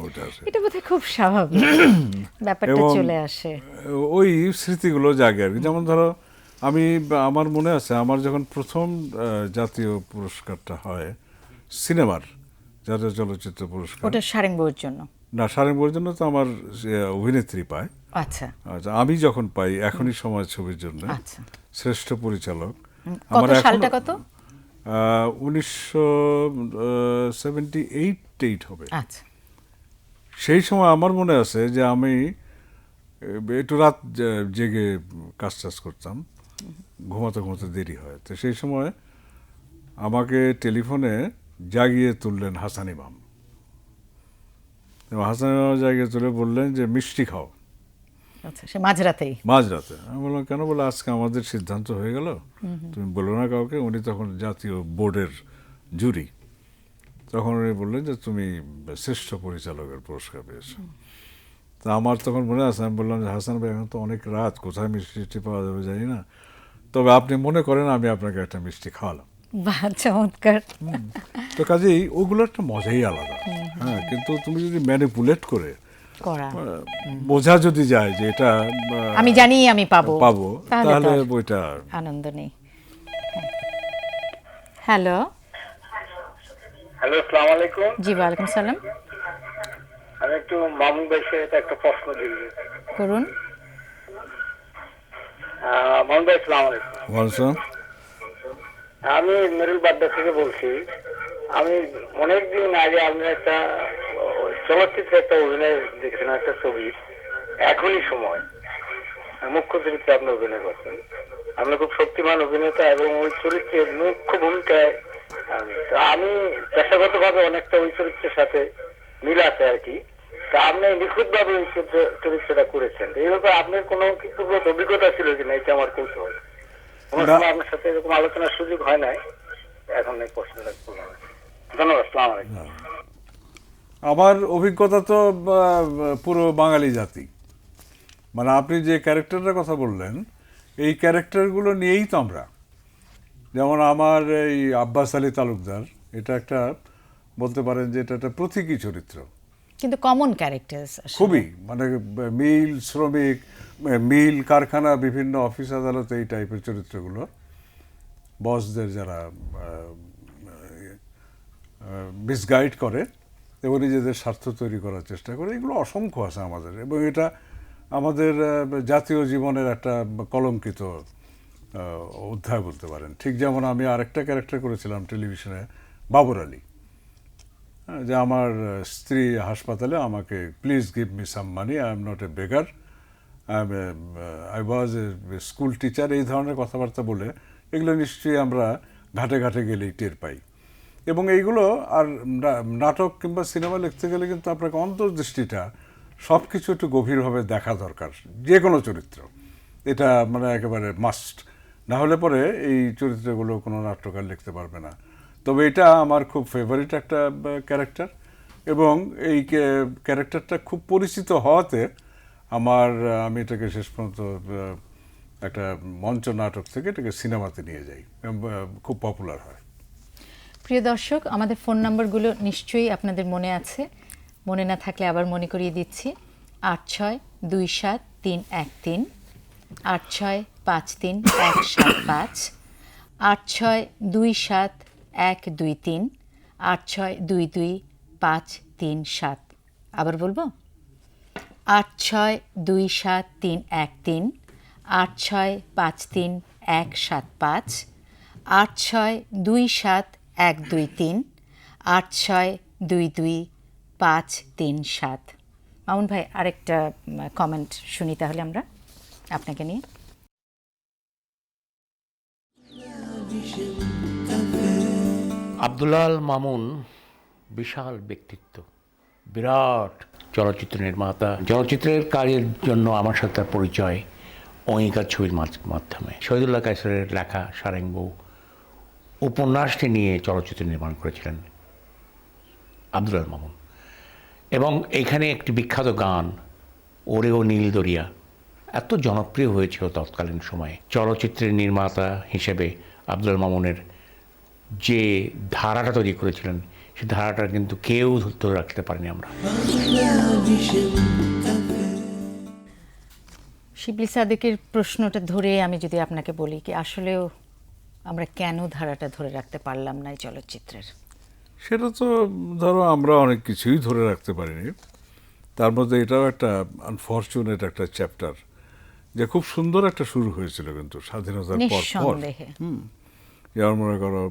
উঠে আসে, এটা বোধহয় খুব স্বাভাবিক ব্যাপারটা এবং চলে আসে। ওই স্মৃতিগুলো জাগে আর কি। যেমন ধরো আমার মনে আছে আমার যখন প্রথম জাতীয় পুরস্কারটা হয় সিনেমার জাতীয় চলচ্চিত্র পুরস্কার, ওটা সারেঙ্গর জন্য না সারেঙ্গর জন্য তো আমার অভিনেত্রী পায়। আচ্ছা, আমি যখন পাই এখনই সময় ছবির জন্য আচ্ছা। শ্রেষ্ঠ পরিচালক। কত সালটা কত? 1978 হবে। আচ্ছা। সেই সময় আমার মনে আছে যে আমি একটু রাত জেগে কাজ করতাম, ঘুমাতে দেরি হয়। তো সেই সময় আমাকে টেলিফোনে জাগিয়ে তুললেন হাসান ইমাম। হাসান ইমাম জাগিয়ে তুলে বললেন যে মিষ্টি খাও। আচ্ছা, সে মাঝরাতে। আমি বললাম কেন? বলে আজকে আমাদের সিদ্ধান্ত হয়ে গেল, তুমি বলো না কাউকে। উনি তখন জাতীয় বোর্ডের জুরি। তখন উনি বললেন যে তুমি শ্রেষ্ঠ পরিচালকের পুরস্কার পেয়েছো। তা আমার তখন মনে আছে, আমি বললাম যে হাসান ভাই এখন তো অনেক রাত, কোথায় মিষ্টি পাওয়া যাবে জানি না, তবে আপনি মনে করেন আমি আপনাকে একটা মিষ্টি খাওয়ালাম। বাহ, চমৎকার। তো কাজেই ওগুলো একটা মজাই আলাদা। হ্যাঁ, কিন্তু তুমি যদি ম্যানিপুলেট করে করা, বোঝা যদি যায় যে এটা আমি জানি আমি পাবো, তাহলে তো আর বইটা আনন্দ নেই। হ্যালো, হ্যালো, আসসালামু আলাইকুম। জি ওয়ালাইকুম সালাম, আমি একটু মামুন ভাই সাথে একটা প্রশ্ন দিই। করুন। মামুন ভাই, আসসালামু আলাইকুম। বলছো। আমি মেরুল বাড্ডা থেকে বলছি। আমি অনেকদিন আগে আপনি একটা চলচ্চিত্রে একটা অভিনয় দেখেছিলাম, একটা ছবি এখনই সময়, মুখ্য চরিত্রে আপনি অভিনয় করছেন। আপনি খুব শক্তিমান অভিনেতা এবং ওই চরিত্রের মুখ্য ভূমিকায় আমি পেশাগতভাবে অনেকটা ওই চরিত্রের সাথে মিল আছে আর কি। তা আপনি নিখুঁতভাবে ওই চরিত্রটা করেছেন। এই ব্যাপারে আপনার কোনো কি পূর্ব অভিজ্ঞতা ছিল কিনা, এটা আমার কৌতূহল। কোনো সময় আপনার সাথে এরকম আলোচনার সুযোগ হয় নাই, এখন এই প্রশ্নটা করলাম। ধন্যবাদ, আসসালামু আলাইকুম। আমার অভিজ্ঞতা তো পুরো বাঙালি জাতি, মানে আপনি যে ক্যারেক্টারটার কথা বললেন এই ক্যারেক্টারগুলো নিয়েই তো আমরা, যেমন আমার এই আব্বাস আলী তালুকদার, এটা একটা বলতে পারেন যে এটা একটা প্রতীকী চরিত্র, কিন্তু কমন ক্যারেক্টার্স খুবই, মানে মিল শ্রমিক, মিল কারখানা, বিভিন্ন অফিস আদালতে এই টাইপের চরিত্রগুলো, বসদের যারা মিসগাইড করে এবং নিজেদের স্বার্থ তৈরি করার চেষ্টা করে, এগুলো অসংখ্য আছে আমাদের, এবং এটা আমাদের জাতীয় জীবনের একটা কলঙ্কিত অধ্যায় বলতে পারেন। ঠিক যেমন আমি আরেকটা ক্যারেক্টার করেছিলাম টেলিভিশনে, বাবর আলী, যে আমার স্ত্রী হাসপাতালে আমাকে please give me some money, I am not a বেগার, I was A school teacher, এই ধরনের কথাবার্তা বলে, এগুলো নিশ্চয়ই আমরা ঘাটে ঘাটে গেলেই টের পাই। এবং এইগুলো আর নাটক কিংবা সিনেমা লিখতে গেলে কিন্তু আপনাকে অন্তর্দৃষ্টিটা সব কিছু একটু গভীরভাবে দেখা দরকার, যে কোনো চরিত্র, এটা মানে একেবারে মাস্ট, না হলে পরে এই চরিত্রগুলো কোনো নাট্যকার লিখতে পারবে না। তবে এটা আমার খুব ফেভারিট একটা ক্যারেক্টার, এবং এই ক্যারেক্টারটা খুব পরিচিত হওয়াতে আমি এটাকে শেষ পর্যন্ত একটা মঞ্চ নাটক থেকে এটাকে সিনেমাতে নিয়ে যাই, খুব পপুলার হয়। প্রিয় দর্শক, আমাদের ফোন নম্বরগুলো নিশ্চয়ই আপনাদের মনে আছে, মনে না থাকলে আবার মনে করিয়ে দিচ্ছি। 86273113, 8653175175, 86272123, 86222537। আবার বলবো, 86273113, 8653175175, 86272123, 86222537। মামুন ভাই, আরেকটা কমেন্ট শুনি তাহলে আমরা আপনাকে নিয়ে। আব্দুল্লাহ মামুন বিশাল ব্যক্তিত্ব, বিরাট চলচ্চিত্র নির্মাতা। চলচ্চিত্রের কাজের জন্য আমার সাথে তার পরিচয় অঙ্গীকার ছবির মাধ্যমে। শহীদুল্লাহ কায়সারের লেখা সারেঙ্গু উপন্যাসটি নিয়ে চলচ্চিত্র নির্মাণ করেছিলেন আব্দুল্লাহ মামুন, এবং এখানে একটি বিখ্যাত গান ওরে ও নীল দরিয়া এত জনপ্রিয় হয়েছিল তৎকালীন সময়ে। চলচ্চিত্রের নির্মাতা হিসেবে আব্দুল্লাহ মামুনের যে ধারাটা তৈরি করেছিলেন, সেই ধারাটা কিন্তু কেউ ধরে রাখতে পারেনি আমরা। শিবলি সাদেকের প্রশ্নটা ধরে আমি যদি আপনাকে বলি কি আসলেও আমরা কেন ধারাটা ধরে রাখতে পারলাম না এই চলচ্চিত্রের? সেটা তো ধরো আমরা অনেক কিছুই ধরে রাখতে পারিনি, তার মধ্যে এটাও একটা আনফর্চুনেট একটা চ্যাপ্টার, যে খুব সুন্দর একটা শুরু হয়েছিল কিন্তু স্বাধীনতার পর পর। যেমন মনে করো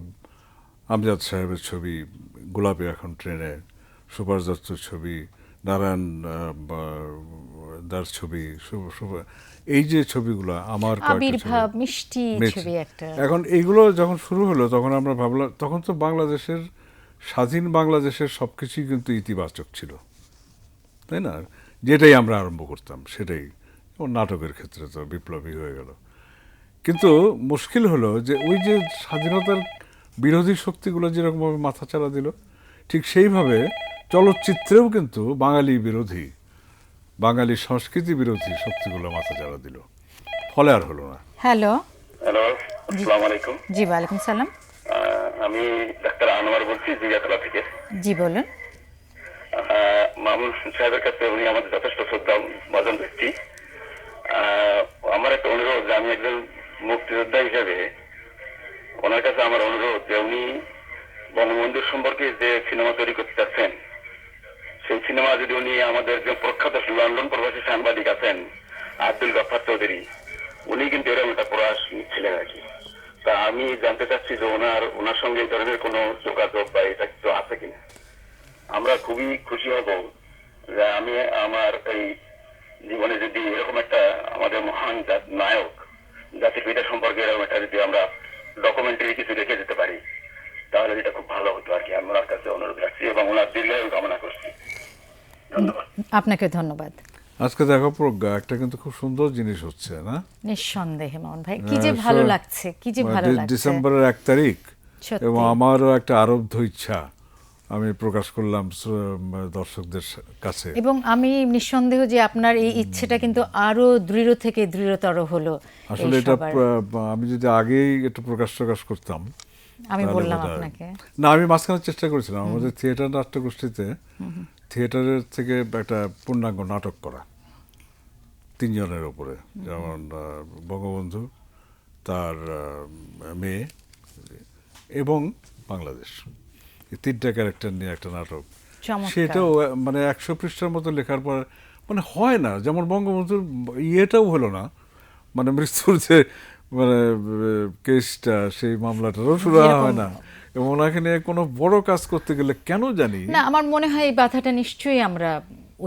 আমজাদ সাহেবের ছবি, গোলাপি এখন ট্রেনে, সুভাষ দত্তর ছবি, নারায়ণ দার ছবি, এই যে ছবিগুলো আমার আবির্ভাব, মিষ্টি ছবি একটা। এখন এইগুলো যখন শুরু হলো তখন আমরা ভাবলাম, তখন তো বাংলাদেশের স্বাধীন বাংলাদেশের সব কিছুই কিন্তু ইতিবাচক ছিল, তাই না? যেটাই আমরা আরম্ভ করতাম সেটাই, নাটকের ক্ষেত্রে তো বিপ্লবী হয়ে গেল। কিন্তু মুশকিল হলো যে ওই যে স্বাধীনতার বিরোধী শক্তিগুলো যেরকমভাবে মাথাচাড়া দিল, ঠিক সেইভাবে চলচ্চিত্রেও কিন্তু বাঙালি বিরোধী, বাঙালি সংস্কৃতি বিরোধী শক্তিগুলো মাথা চাড়া দিল, ফলে আর হলো না। হ্যালো, হ্যালো, আসসালামু আলাইকুম। জি ওয়ালাইকুম সালাম। আমি ডাক্তার আনোয়ার বলছি জিয়াতলা থেকে। জি বলুন। মামুন সাহেবের কাছে উনি আমাদের যথেষ্ট শ্রদ্ধা ভজন ব্যক্তি। আমার একটা অনুরোধ যে আমি একজন মুক্তিযোদ্ধা হিসেবে ওনার কাছে আমার অনুরোধ যে উনি বঙ্গবন্ধুর সম্পর্কে যে সিনেমা তৈরি করতে চাচ্ছেন, সেই সিনেমা যদি উনি আমাদের যে প্রখ্যাত লন্ডন প্রবাসী সাংবাদিক আছেন আব্দুল গফফার চৌধুরী, উনি কিন্তু এরকম একটা প্রয়াস নিচ্ছিলেন আর কি। তা আমি জানতে চাচ্ছি যে ওনার সঙ্গে এই ধরনের কোনো যোগাযোগ বা এটা কিছু আছে কিনা। আমরা খুবই খুশি হব যে আমি আমার এই জীবনে যদি এরকম একটা আমাদের মহান নায়ক জাতির পিতা সম্পর্কে এরকম একটা যদি আমরা ডকুমেন্টারি কিছু রেখে যেতে পারি, তাহলে এটা খুব ভালো হতো আর কি। আমি ওনার কাছে অনুরোধ রাখছি এবং ওনার দীর্ঘায়ু কামনা করছি। ধন্যবাদ। আপনাকে ধন্যবাদ। আজকে দেখো প্রজ্ঞা, একটা কিন্তু খুব সুন্দর জিনিস হচ্ছে না? নিঃসন্দেহে মামুন ভাই, কি যে ভালো লাগছে, কি যে ভালো লাগছে। ডিসেম্বরের 1 তারিখ, সত্যি। এবং আমারও একটা আরব্ধ ইচ্ছা আমি প্রকাশ করলাম দর্শকদের কাছে। এবং আমি নিঃসন্দেহ যে আপনার এই ইচ্ছেটা কিন্তু আরো দৃঢ় থেকে দৃঢ়তর হলো। আসলে এই এটা সবার। আমি যদি আগেই একটু প্রকাশ করতাম, আমি তাহলে বললাম বোধহয়- আপনাকে। না, আমি মাঝখানে চেষ্টা করেছিলাম আমাদের থিয়েটার নাট্যগোষ্ঠীতে থিয়েটারের থেকে একটা পূর্ণাঙ্গ নাটক করা 3 জনের উপরে, যেমন বঙ্গবন্ধু, তার মেয়ে এবং বাংলাদেশ, এই 3টা ক্যারেক্টার নিয়ে একটা নাটক। চমৎকার। সেটাও মানে 100 পৃষ্ঠার মতো লেখার পর মানে হয় না, যেমন বঙ্গবন্ধুর ইয়েটাও হলো না, মানে মৃত্যুর যে মানে কেসটা, সেই মামলাটারও শুরু হয় না, এবং ওনাকে নিয়ে কোনো বড় কাজ করতে গেলে কেন জানি না, আমার মনে হয় এই বাধাটা নিশ্চয়ই আমরা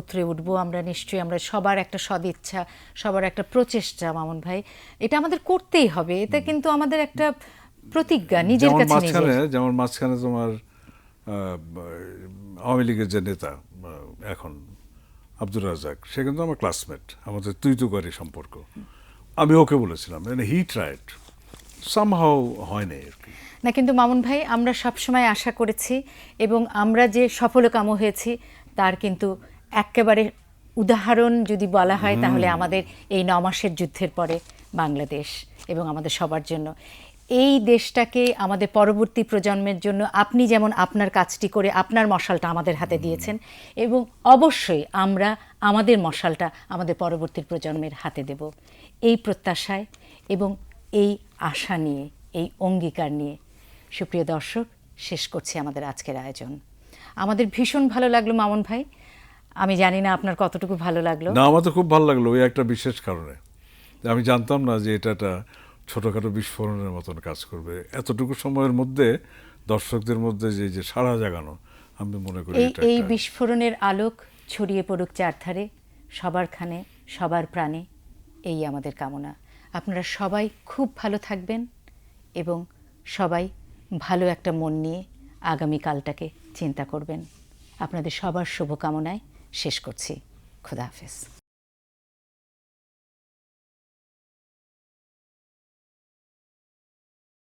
উতরে উঠবো। আমরা নিশ্চয়ই, আমরা সবার একটা সদিচ্ছা, সবার একটা প্রচেষ্টা মামুন ভাই, এটা আমাদের করতেই হবে। এটা কিন্তু আমাদের একটা প্রতিজ্ঞা নিজের কাছে নিজের। যেমন মাঝখানে তোমার আওয়ামী লীগের যে নেতা এখন আব্দুর রাজ্জাক, সে কিন্তু আমার ক্লাসমেট, আমাদের তুই সম্পর্ক। আমি ওকে বলেছিলাম, হি ট্রাইড, সামহাও হয় নাই আর কি। না, কিন্তু মামুন ভাই আমরা সবসময় আশা করেছি এবং আমরা যে সফলকাম হয়েছি তার কিন্তু একেবারে উদাহরণ যদি বলা হয় তাহলে আমাদের এই 9 মাসের যুদ্ধের পরে বাংলাদেশ, এবং আমাদের সবার জন্য এই দেশটাকে আমাদের পরবর্তী প্রজন্মের জন্য আপনি যেমন আপনার কাজটি করে আপনার মশালটা আমাদের হাতে দিয়েছেন, এবং অবশ্যই আমরা আমাদের মশালটা আমাদের পরবর্তী প্রজন্মের হাতে দেব, এই প্রত্যাশায় এবং এই আশা নিয়ে, এই অঙ্গীকার নিয়ে সুপ্রিয় দর্শক, শেষ করছি আমাদের আজকের আয়োজন। আমাদের ভীষণ ভালো লাগলো মামুন ভাই, আমি জানি না আপনার কতটুকু ভালো লাগলো। না, আমার তো খুব ভালো লাগলো ওই একটা বিশেষ কারণে, আমি জানতাম না যে এটা একটা ছোটোখাটো বিস্ফোরণের মতন কাজ করবে এতটুকু সময়ের মধ্যে, দর্শকদের মধ্যে যে সাড়া জাগানো, আমি মনে করি এই বিস্ফোরণের আলোক ছড়িয়ে পড়ুক চারধারে, সবারখানে, সবার প্রাণে, এই আমাদের কামনা। আপনারা সবাই খুব ভালো থাকবেন এবং সবাই ভালো একটা মন নিয়ে আগামীকালটাকে চিন্তা করবেন। আপনাদের সবার শুভকামনায় শেষ করছি। খোদা হাফেজ।